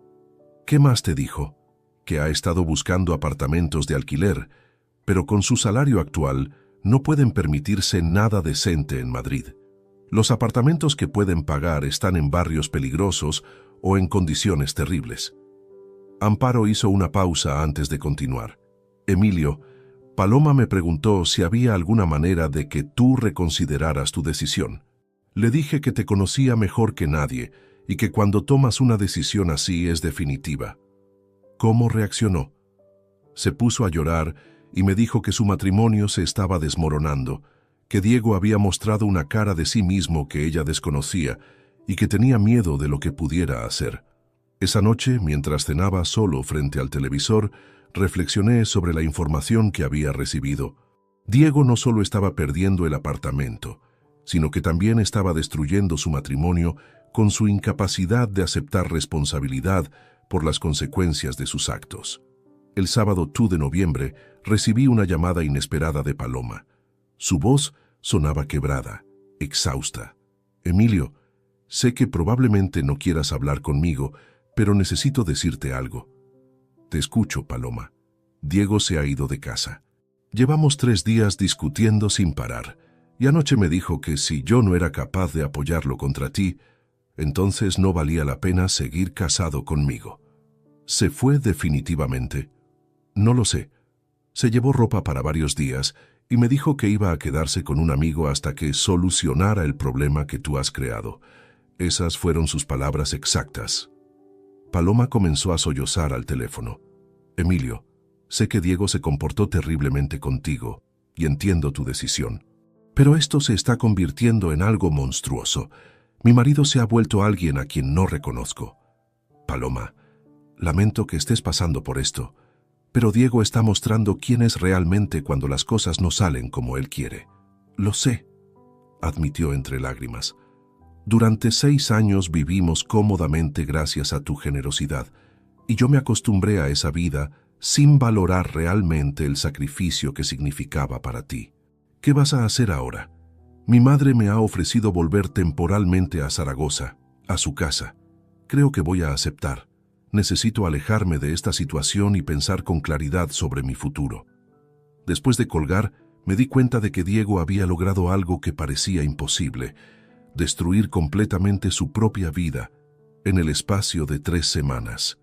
S1: ¿Qué más te dijo? Que ha estado buscando apartamentos de alquiler, pero con su salario actual no pueden permitirse nada decente en Madrid. Los apartamentos que pueden pagar están en barrios peligrosos o en condiciones terribles. Amparo hizo una pausa antes de continuar. Emilio, Paloma me preguntó si había alguna manera de que tú reconsideraras tu decisión. Le dije que te conocía mejor que nadie y que cuando tomas una decisión así es definitiva. ¿Cómo reaccionó? Se puso a llorar y me dijo que su matrimonio se estaba desmoronando, que Diego había mostrado una cara de sí mismo que ella desconocía y que tenía miedo de lo que pudiera hacer. Esa noche, mientras cenaba solo frente al televisor, reflexioné sobre la información que había recibido. Diego no solo estaba perdiendo el apartamento, sino que también estaba destruyendo su matrimonio con su incapacidad de aceptar responsabilidad por las consecuencias de sus actos. El sábado 2 de noviembre recibí una llamada inesperada de Paloma. Su voz sonaba quebrada, exhausta. Emilio, sé que probablemente no quieras hablar conmigo, pero necesito decirte algo. Te escucho, Paloma. Diego se ha ido de casa. Llevamos 3 días discutiendo sin parar, y anoche me dijo que si yo no era capaz de apoyarlo contra ti, entonces no valía la pena seguir casado conmigo. ¿Se fue definitivamente? No lo sé. Se llevó ropa para varios días y me dijo que iba a quedarse con un amigo hasta que solucionara el problema que tú has creado. Esas fueron sus palabras exactas. Paloma comenzó a sollozar al teléfono. Emilio, sé que Diego se comportó terriblemente contigo y entiendo tu decisión. Pero esto se está convirtiendo en algo monstruoso. Mi marido se ha vuelto alguien a quien no reconozco. Paloma, lamento que estés pasando por esto, pero Diego está mostrando quién es realmente cuando las cosas no salen como él quiere. Lo sé, admitió entre lágrimas. Durante 6 años vivimos cómodamente gracias a tu generosidad, y yo me acostumbré a esa vida sin valorar realmente el sacrificio que significaba para ti. ¿Qué vas a hacer ahora? Mi madre me ha ofrecido volver temporalmente a Zaragoza, a su casa. Creo que voy a aceptar. Necesito alejarme de esta situación y pensar con claridad sobre mi futuro. Después de colgar, me di cuenta de que Diego había logrado algo que parecía imposible: destruir completamente su propia vida en el espacio de 3 semanas.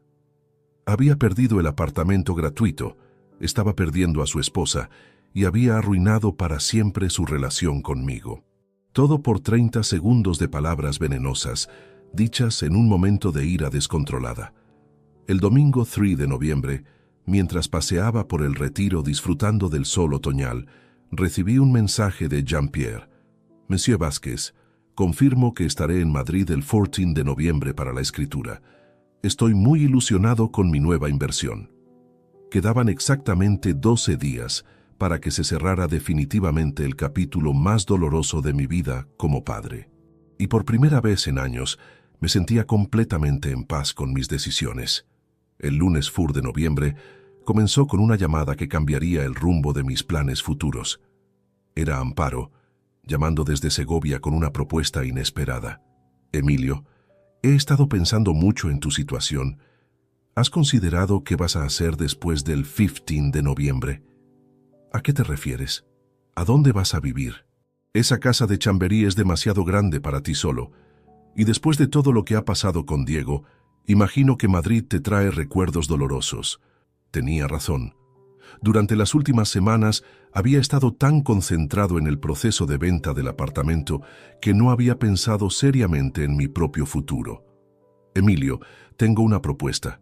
S1: Había perdido el apartamento gratuito, estaba perdiendo a su esposa y había arruinado para siempre su relación conmigo. Todo por 30 segundos de palabras venenosas, dichas en un momento de ira descontrolada. El domingo 3 de noviembre, mientras paseaba por el Retiro disfrutando del sol otoñal, recibí un mensaje de Jean-Pierre. Monsieur Vázquez, confirmo que estaré en Madrid el 14 de noviembre para la escritura. Estoy muy ilusionado con mi nueva inversión. Quedaban exactamente 12 días para que se cerrara definitivamente el capítulo más doloroso de mi vida como padre. Y por primera vez en años me sentía completamente en paz con mis decisiones. El lunes 4 de noviembre comenzó con una llamada que cambiaría el rumbo de mis planes futuros. Era Amparo, llamando desde Segovia con una propuesta inesperada. Emilio, he estado pensando mucho en tu situación. ¿Has considerado qué vas a hacer después del 15 de noviembre? ¿A qué te refieres? ¿A dónde vas a vivir? Esa casa de Chamberí es demasiado grande para ti solo. Y después de todo lo que ha pasado con Diego, imagino que Madrid te trae recuerdos dolorosos. Tenía razón. Durante las últimas semanas había estado tan concentrado en el proceso de venta del apartamento que no había pensado seriamente en mi propio futuro. Emilio, tengo una propuesta.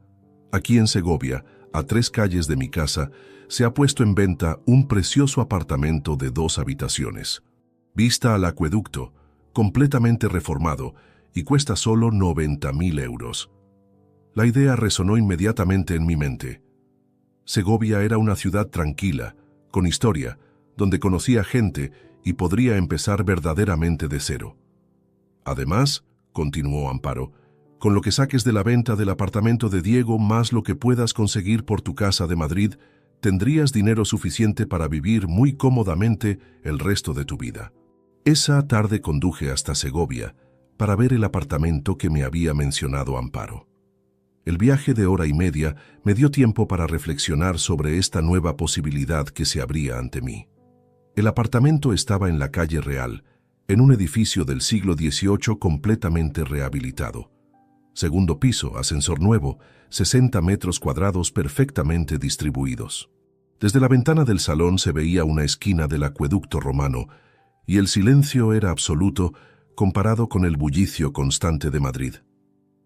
S1: Aquí en Segovia, a 3 calles de mi casa, se ha puesto en venta un precioso apartamento de 2 habitaciones. Vista al acueducto, completamente reformado, y cuesta solo 90.000 euros. La idea resonó inmediatamente en mi mente. Segovia era una ciudad tranquila, con historia, donde conocía gente y podría empezar verdaderamente de cero. Además, continuó Amparo, con lo que saques de la venta del apartamento de Diego más lo que puedas conseguir por tu casa de Madrid, tendrías dinero suficiente para vivir muy cómodamente el resto de tu vida. Esa tarde conduje hasta Segovia para ver el apartamento que me había mencionado Amparo. El viaje de hora y media me dio tiempo para reflexionar sobre esta nueva posibilidad que se abría ante mí. El apartamento estaba en la calle Real, en un edificio del siglo XVIII completamente rehabilitado. Segundo piso, ascensor nuevo, 60 metros cuadrados perfectamente distribuidos. Desde la ventana del salón se veía una esquina del acueducto romano y el silencio era absoluto comparado con el bullicio constante de Madrid.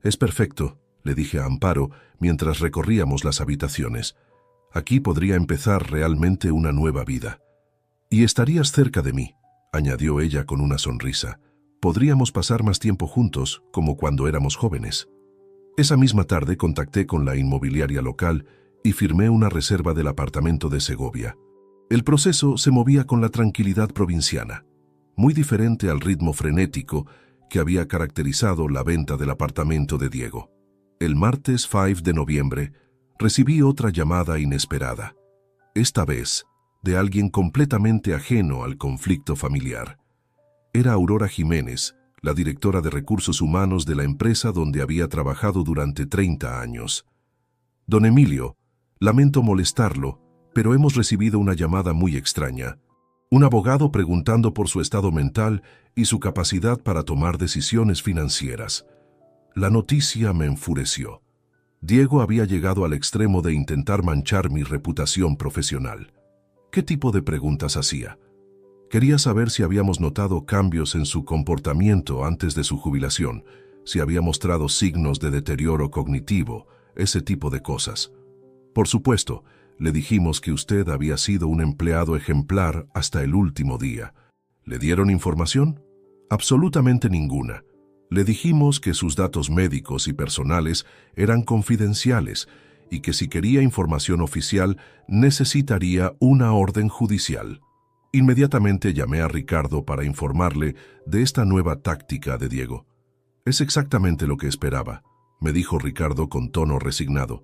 S1: «Es perfecto», le dije a Amparo mientras recorríamos las habitaciones. «Aquí podría empezar realmente una nueva vida. Y estarías cerca de mí», añadió ella con una sonrisa. «Podríamos pasar más tiempo juntos, como cuando éramos jóvenes». Esa misma tarde contacté con la inmobiliaria local y firmé una reserva del apartamento de Segovia. El proceso se movía con la tranquilidad provinciana, muy diferente al ritmo frenético que había caracterizado la venta del apartamento de Diego. El martes 5 de noviembre recibí otra llamada inesperada, esta vez de alguien completamente ajeno al conflicto familiar. Era Aurora Jiménez, la directora de recursos humanos de la empresa donde había trabajado durante 30 años. «Don Emilio, lamento molestarlo, pero hemos recibido una llamada muy extraña. Un abogado preguntando por su estado mental y su capacidad para tomar decisiones financieras». La noticia me enfureció. Diego había llegado al extremo de intentar manchar mi reputación profesional. ¿Qué tipo de preguntas hacía? Quería saber si habíamos notado cambios en su comportamiento antes de su jubilación, si había mostrado signos de deterioro cognitivo, ese tipo de cosas. Por supuesto, le dijimos que usted había sido un empleado ejemplar hasta el último día. ¿Le dieron información? Absolutamente ninguna. Le dijimos que sus datos médicos y personales eran confidenciales y que si quería información oficial necesitaría una orden judicial. Inmediatamente llamé a Ricardo para informarle de esta nueva táctica de Diego. «Es exactamente lo que esperaba», me dijo Ricardo con tono resignado.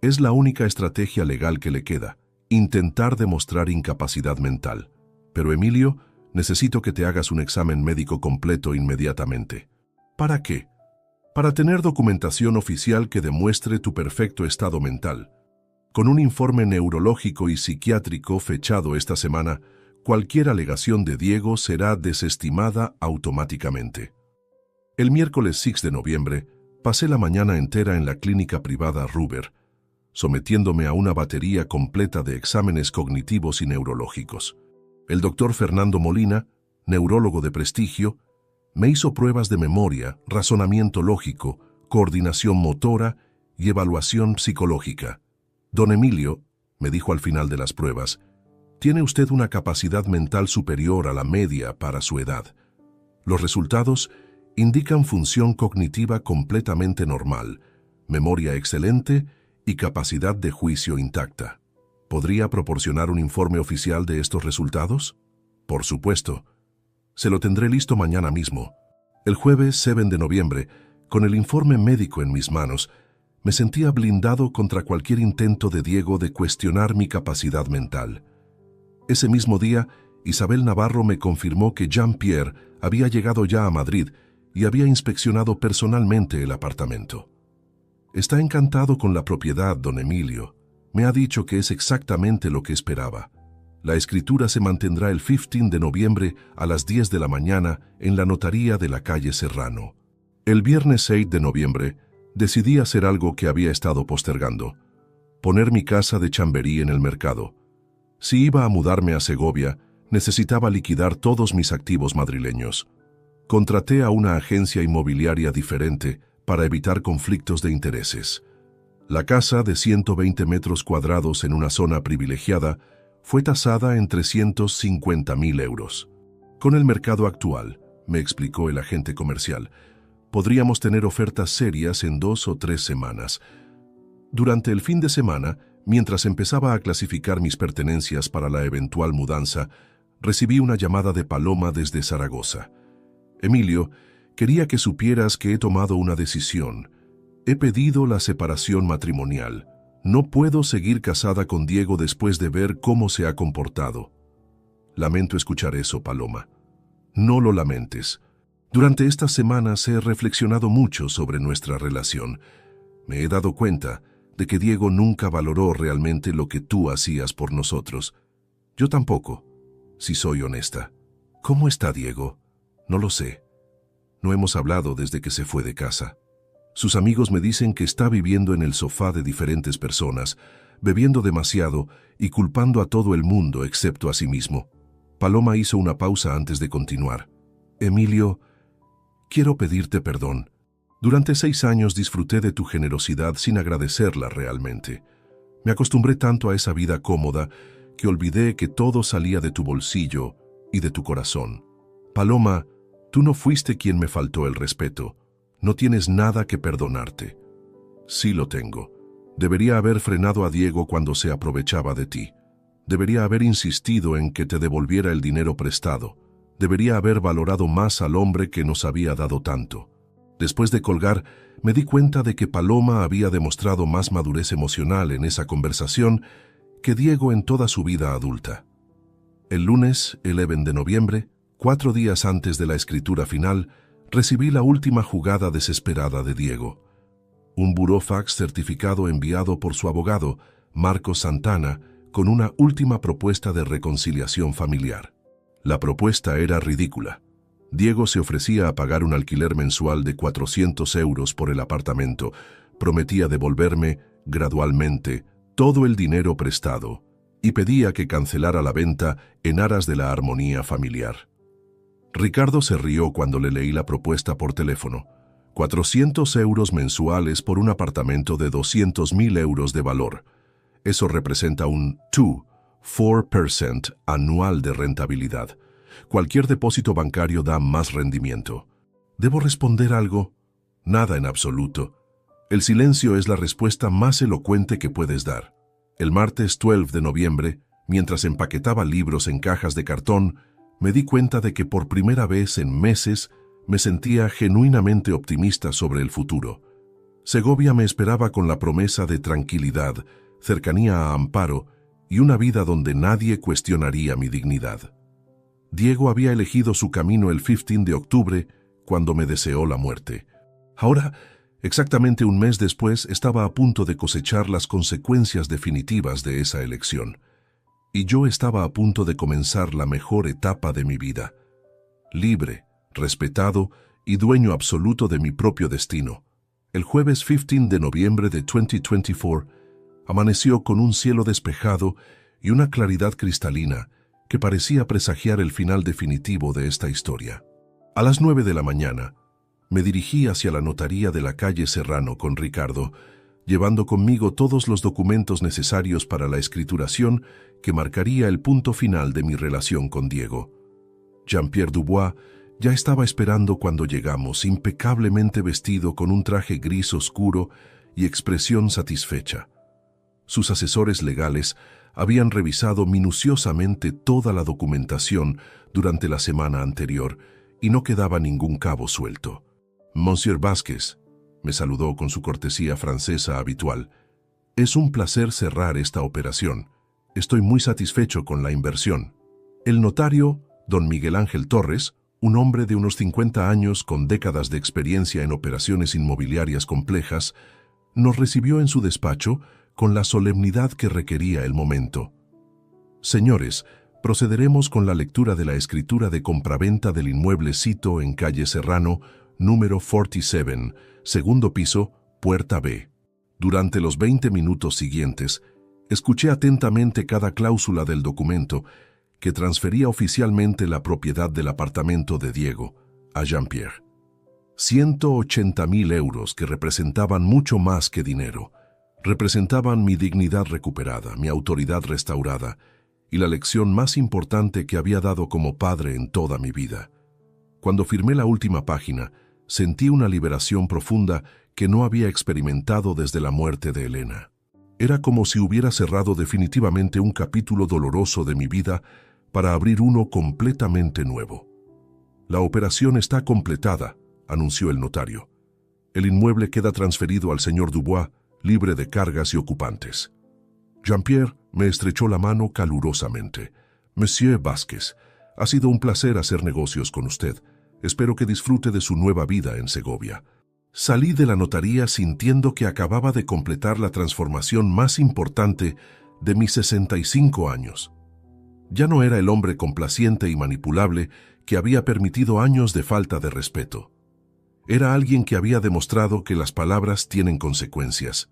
S1: «Es la única estrategia legal que le queda, intentar demostrar incapacidad mental. Pero Emilio, necesito que te hagas un examen médico completo inmediatamente». «¿Para qué?» «Para tener documentación oficial que demuestre tu perfecto estado mental. Con un informe neurológico y psiquiátrico fechado esta semana, cualquier alegación de Diego será desestimada automáticamente». El miércoles 6 de noviembre, pasé la mañana entera en la clínica privada Ruber, sometiéndome a una batería completa de exámenes cognitivos y neurológicos. El doctor Fernando Molina, neurólogo de prestigio, me hizo pruebas de memoria, razonamiento lógico, coordinación motora y evaluación psicológica. «Don Emilio», me dijo al final de las pruebas, «tiene usted una capacidad mental superior a la media para su edad. Los resultados indican función cognitiva completamente normal, memoria excelente y capacidad de juicio intacta. ¿Podría proporcionar un informe oficial de estos resultados?» «Por supuesto. Se lo tendré listo mañana mismo». El jueves 7 de noviembre, con el informe médico en mis manos, me sentía blindado contra cualquier intento de Diego de cuestionar mi capacidad mental. Ese mismo día, Isabel Navarro me confirmó que Jean-Pierre había llegado ya a Madrid y había inspeccionado personalmente el apartamento. «Está encantado con la propiedad, don Emilio. Me ha dicho que es exactamente lo que esperaba. La escritura se mantendrá el 15 de noviembre a las 10 de la mañana en la notaría de la calle Serrano». El viernes 6 de noviembre decidí hacer algo que había estado postergando: poner mi casa de Chamberí en el mercado. Si iba a mudarme a Segovia, necesitaba liquidar todos mis activos madrileños. Contraté a una agencia inmobiliaria diferente para evitar conflictos de intereses. La casa, de 120 metros cuadrados en una zona privilegiada, fue tasada en 350.000 euros. «Con el mercado actual», me explicó el agente comercial, «podríamos tener ofertas serias en 2 o 3 semanas». Durante el fin de semana, mientras empezaba a clasificar mis pertenencias para la eventual mudanza, Recibí una llamada de Paloma desde Zaragoza. Emilio, quería que supieras que he tomado una decisión. He pedido la separación matrimonial. No puedo seguir casada con Diego después de ver cómo se ha comportado. Lamento escuchar eso, Paloma. No lo lamentes. Durante estas semanas he reflexionado mucho sobre nuestra relación. Me he dado cuenta de que Diego nunca valoró realmente lo que tú hacías por nosotros. Yo tampoco, si soy honesta. ¿Cómo está Diego? No lo sé. No hemos hablado desde que se fue de casa. Sus amigos me dicen que está viviendo en el sofá de diferentes personas, bebiendo demasiado y culpando a todo el mundo excepto a sí mismo. Paloma hizo una pausa antes de continuar. Emilio, quiero pedirte perdón. Durante 6 años disfruté de tu generosidad sin agradecerla realmente. Me acostumbré tanto a esa vida cómoda que olvidé que todo salía de tu bolsillo y de tu corazón. Paloma, tú no fuiste quien me faltó el respeto. No tienes nada que perdonarte. Sí lo tengo. Debería haber frenado a Diego cuando se aprovechaba de ti. Debería haber insistido en que te devolviera el dinero prestado. Debería haber valorado más al hombre que nos había dado tanto. Después de colgar, me di cuenta de que Paloma había demostrado más madurez emocional en esa conversación que Diego en toda su vida adulta. El lunes, 11 de noviembre, 4 días antes de la escritura final, recibí la última jugada desesperada de Diego. Un burófax certificado enviado por su abogado, Marcos Santana, con una última propuesta de reconciliación familiar. La propuesta era ridícula. Diego se ofrecía a pagar un alquiler mensual de 400 euros por el apartamento, prometía devolverme, gradualmente, todo el dinero prestado y pedía que cancelara la venta en aras de la armonía familiar. Ricardo se rió cuando le leí la propuesta por teléfono. 400 euros mensuales por un apartamento de 200.000 euros de valor. Eso representa un 4% anual de rentabilidad. Cualquier depósito bancario da más rendimiento. ¿Debo responder algo? Nada en absoluto. El silencio es la respuesta más elocuente que puedes dar. El martes 12 de noviembre, mientras empaquetaba libros en cajas de cartón, me di cuenta de que por primera vez en meses me sentía genuinamente optimista sobre el futuro. Segovia me esperaba con la promesa de tranquilidad, cercanía a Amparo y una vida donde nadie cuestionaría mi dignidad. Diego había elegido su camino el 15 de octubre, cuando me deseó la muerte. Ahora, exactamente un mes después, estaba a punto de cosechar las consecuencias definitivas de esa elección. Y yo estaba a punto de comenzar la mejor etapa de mi vida. Libre, respetado y dueño absoluto de mi propio destino. El jueves 15 de noviembre de 2024 amaneció con un cielo despejado y una claridad cristalina que parecía presagiar el final definitivo de esta historia. A las 9 de la mañana, me dirigí hacia la notaría de la calle Serrano con Ricardo, llevando conmigo todos los documentos necesarios para la escrituración que marcaría el punto final de mi relación con Diego. Jean-Pierre Dubois ya estaba esperando cuando llegamos, impecablemente vestido con un traje gris oscuro y expresión satisfecha. Sus asesores legales habían revisado minuciosamente toda la documentación durante la semana anterior y no quedaba ningún cabo suelto. «Monsieur Vázquez», me saludó con su cortesía francesa habitual, «es un placer cerrar esta operación. Estoy muy satisfecho con la inversión». El notario, don Miguel Ángel Torres, un hombre de unos 50 años con décadas de experiencia en operaciones inmobiliarias complejas, nos recibió en su despacho con la solemnidad que requería el momento. «Señores, procederemos con la lectura de la escritura de compraventa del inmueble Cito en calle Serrano, número 47, segundo piso, puerta B». Durante los 20 minutos siguientes, escuché atentamente cada cláusula del documento que transfería oficialmente la propiedad del apartamento de Diego a Jean-Pierre. 180.000 euros que representaban mucho más que dinero. Representaban mi dignidad recuperada, mi autoridad restaurada y la lección más importante que había dado como padre en toda mi vida. Cuando firmé la última página, sentí una liberación profunda que no había experimentado desde la muerte de Elena. Era como si hubiera cerrado definitivamente un capítulo doloroso de mi vida para abrir uno completamente nuevo. La operación está completada, anunció el notario. El inmueble queda transferido al señor Dubois, libre de cargas y ocupantes. Jean-Pierre me estrechó la mano calurosamente. Monsieur Vázquez, ha sido un placer hacer negocios con usted. Espero que disfrute de su nueva vida en Segovia. Salí de la notaría sintiendo que acababa de completar la transformación más importante de mis 65 años. Ya no era el hombre complaciente y manipulable que había permitido años de falta de respeto. Era alguien que había demostrado que las palabras tienen consecuencias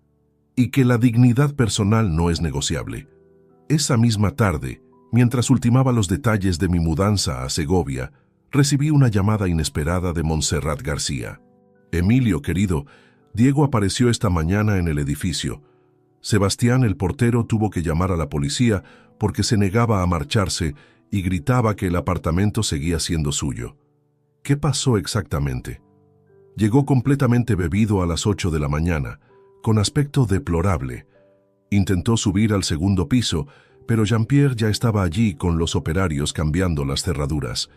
S1: y que la dignidad personal no es negociable. Esa misma tarde, mientras ultimaba los detalles de mi mudanza a Segovia, recibí una llamada inesperada de Montserrat García. Emilio, querido, Diego apareció esta mañana en el edificio. Sebastián, el portero, tuvo que llamar a la policía porque se negaba a marcharse y gritaba que el apartamento seguía siendo suyo. ¿Qué pasó exactamente? Llegó completamente bebido a las 8 de la mañana, con aspecto deplorable. Intentó subir al segundo piso, pero Jean-Pierre ya estaba allí con los operarios cambiando las cerraduras.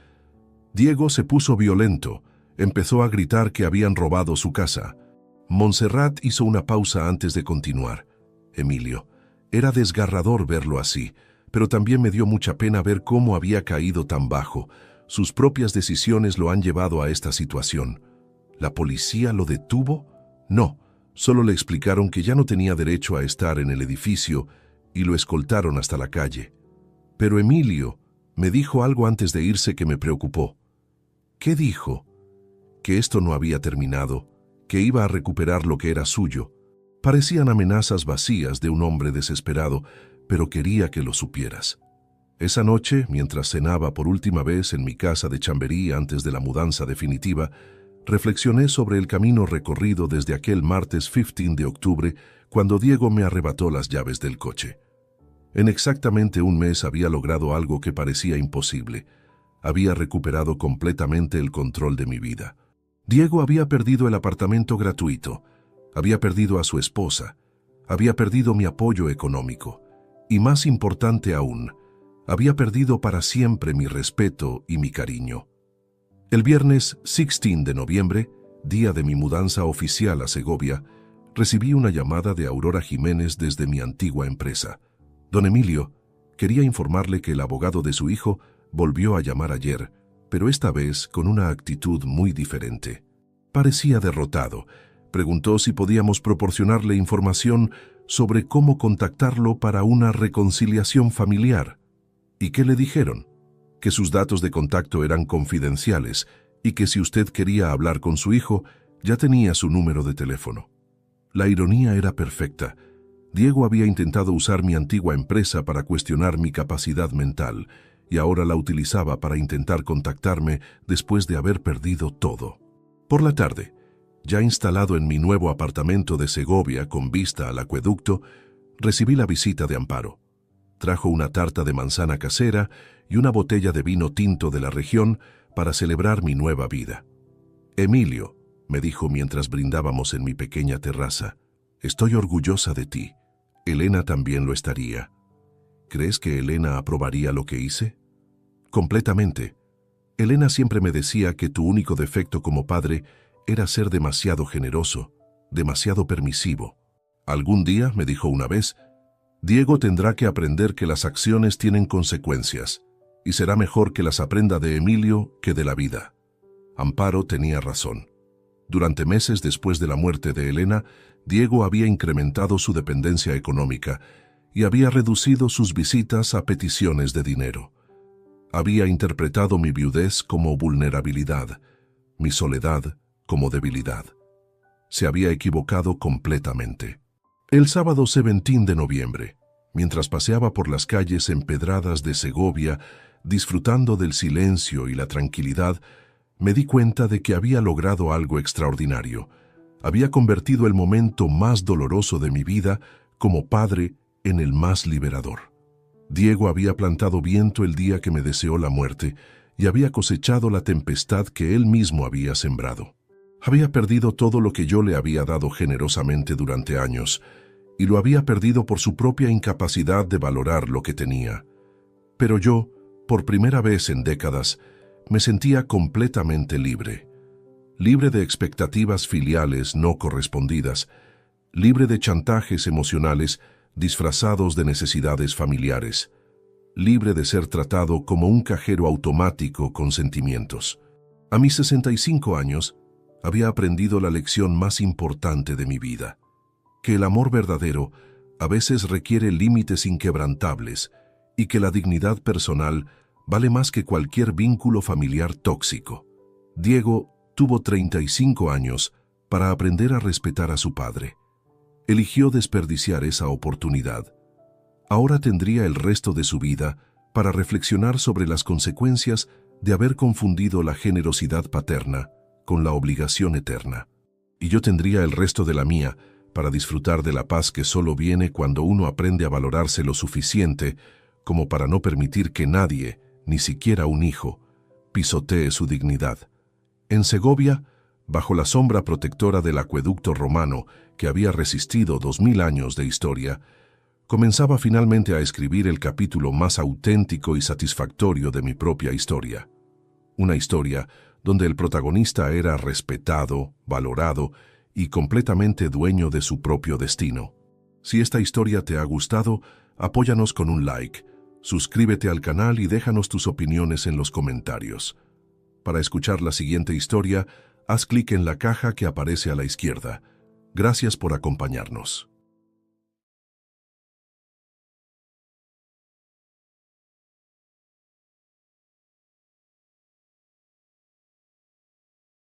S1: Diego se puso violento, empezó a gritar que habían robado su casa. Montserrat hizo una pausa antes de continuar. Emilio, era desgarrador verlo así, pero también me dio mucha pena ver cómo había caído tan bajo. Sus propias decisiones lo han llevado a esta situación. ¿La policía lo detuvo? No, solo le explicaron que ya no tenía derecho a estar en el edificio y lo escoltaron hasta la calle. Pero Emilio me dijo algo antes de irse que me preocupó. ¿Qué dijo? Que esto no había terminado, que iba a recuperar lo que era suyo. Parecían amenazas vacías de un hombre desesperado, pero quería que lo supieras. Esa noche, mientras cenaba por última vez en mi casa de Chamberí antes de la mudanza definitiva, reflexioné sobre el camino recorrido desde aquel martes 15 de octubre, cuando Diego me arrebató las llaves del coche. En exactamente un mes había logrado algo que parecía imposible. Había recuperado completamente el control de mi vida. Diego había perdido el apartamento gratuito, había perdido a su esposa, había perdido mi apoyo económico, y más importante aún, había perdido para siempre mi respeto y mi cariño. El viernes 16 de noviembre, día de mi mudanza oficial a Segovia, recibí una llamada de Aurora Jiménez desde mi antigua empresa. Don Emilio, quería informarle que el abogado de su hijo volvió a llamar ayer, pero esta vez con una actitud muy diferente. Parecía derrotado. Preguntó si podíamos proporcionarle información sobre cómo contactarlo para una reconciliación familiar. ¿Y qué le dijeron? Que sus datos de contacto eran confidenciales y que si usted quería hablar con su hijo, ya tenía su número de teléfono. La ironía era perfecta. Diego había intentado usar mi antigua empresa para cuestionar mi capacidad mental y ahora la utilizaba para intentar contactarme después de haber perdido todo. Por la tarde, ya instalado en mi nuevo apartamento de Segovia con vista al acueducto, recibí la visita de Amparo. Trajo una tarta de manzana casera y una botella de vino tinto de la región para celebrar mi nueva vida. Emilio, me dijo mientras brindábamos en mi pequeña terraza, estoy orgullosa de ti. Elena también lo estaría. ¿Crees que Elena aprobaría lo que hice? Completamente. Elena siempre me decía que tu único defecto como padre era ser demasiado generoso, demasiado permisivo. Algún día, me dijo una vez, Diego tendrá que aprender que las acciones tienen consecuencias, y será mejor que las aprenda de Emilio que de la vida. Amparo tenía razón. Durante meses después de la muerte de Elena, Diego había incrementado su dependencia económica y había reducido sus visitas a peticiones de dinero. Había interpretado mi viudez como vulnerabilidad, mi soledad como debilidad. Se había equivocado completamente. El sábado 17 de noviembre, mientras paseaba por las calles empedradas de Segovia, disfrutando del silencio y la tranquilidad, me di cuenta de que había logrado algo extraordinario. Había convertido el momento más doloroso de mi vida como padre en el más liberador. Diego había plantado viento el día que me deseó la muerte y había cosechado la tempestad que él mismo había sembrado. Había perdido todo lo que yo le había dado generosamente durante años, y lo había perdido por su propia incapacidad de valorar lo que tenía. Pero yo, Por primera vez en décadas, me sentía completamente libre. Libre de expectativas filiales no correspondidas, libre de chantajes emocionales disfrazados de necesidades familiares, libre de ser tratado como un cajero automático con sentimientos. A mis 65 años, había aprendido la lección más importante de mi vida, que el amor verdadero a veces requiere límites inquebrantables y que la dignidad personal vale más que cualquier vínculo familiar tóxico. Diego tuvo 35 años para aprender a respetar a su padre. Eligió desperdiciar esa oportunidad. Ahora tendría el resto de su vida para reflexionar sobre las consecuencias de haber confundido la generosidad paterna con la obligación eterna. Y yo tendría el resto de la mía para disfrutar de la paz que solo viene cuando uno aprende a valorarse lo suficiente como para no permitir que nadie, ni siquiera un hijo, pisotee su dignidad. En Segovia, bajo la sombra protectora del acueducto romano que había resistido 2000 años de historia, comenzaba finalmente a escribir el capítulo más auténtico y satisfactorio de mi propia historia. Una historia donde el protagonista era respetado, valorado y completamente dueño de su propio destino. Si esta historia te ha gustado, apóyanos con un like, suscríbete al canal y déjanos tus opiniones en los comentarios. Para escuchar la siguiente historia, haz clic en la caja que aparece a la izquierda. Gracias por acompañarnos.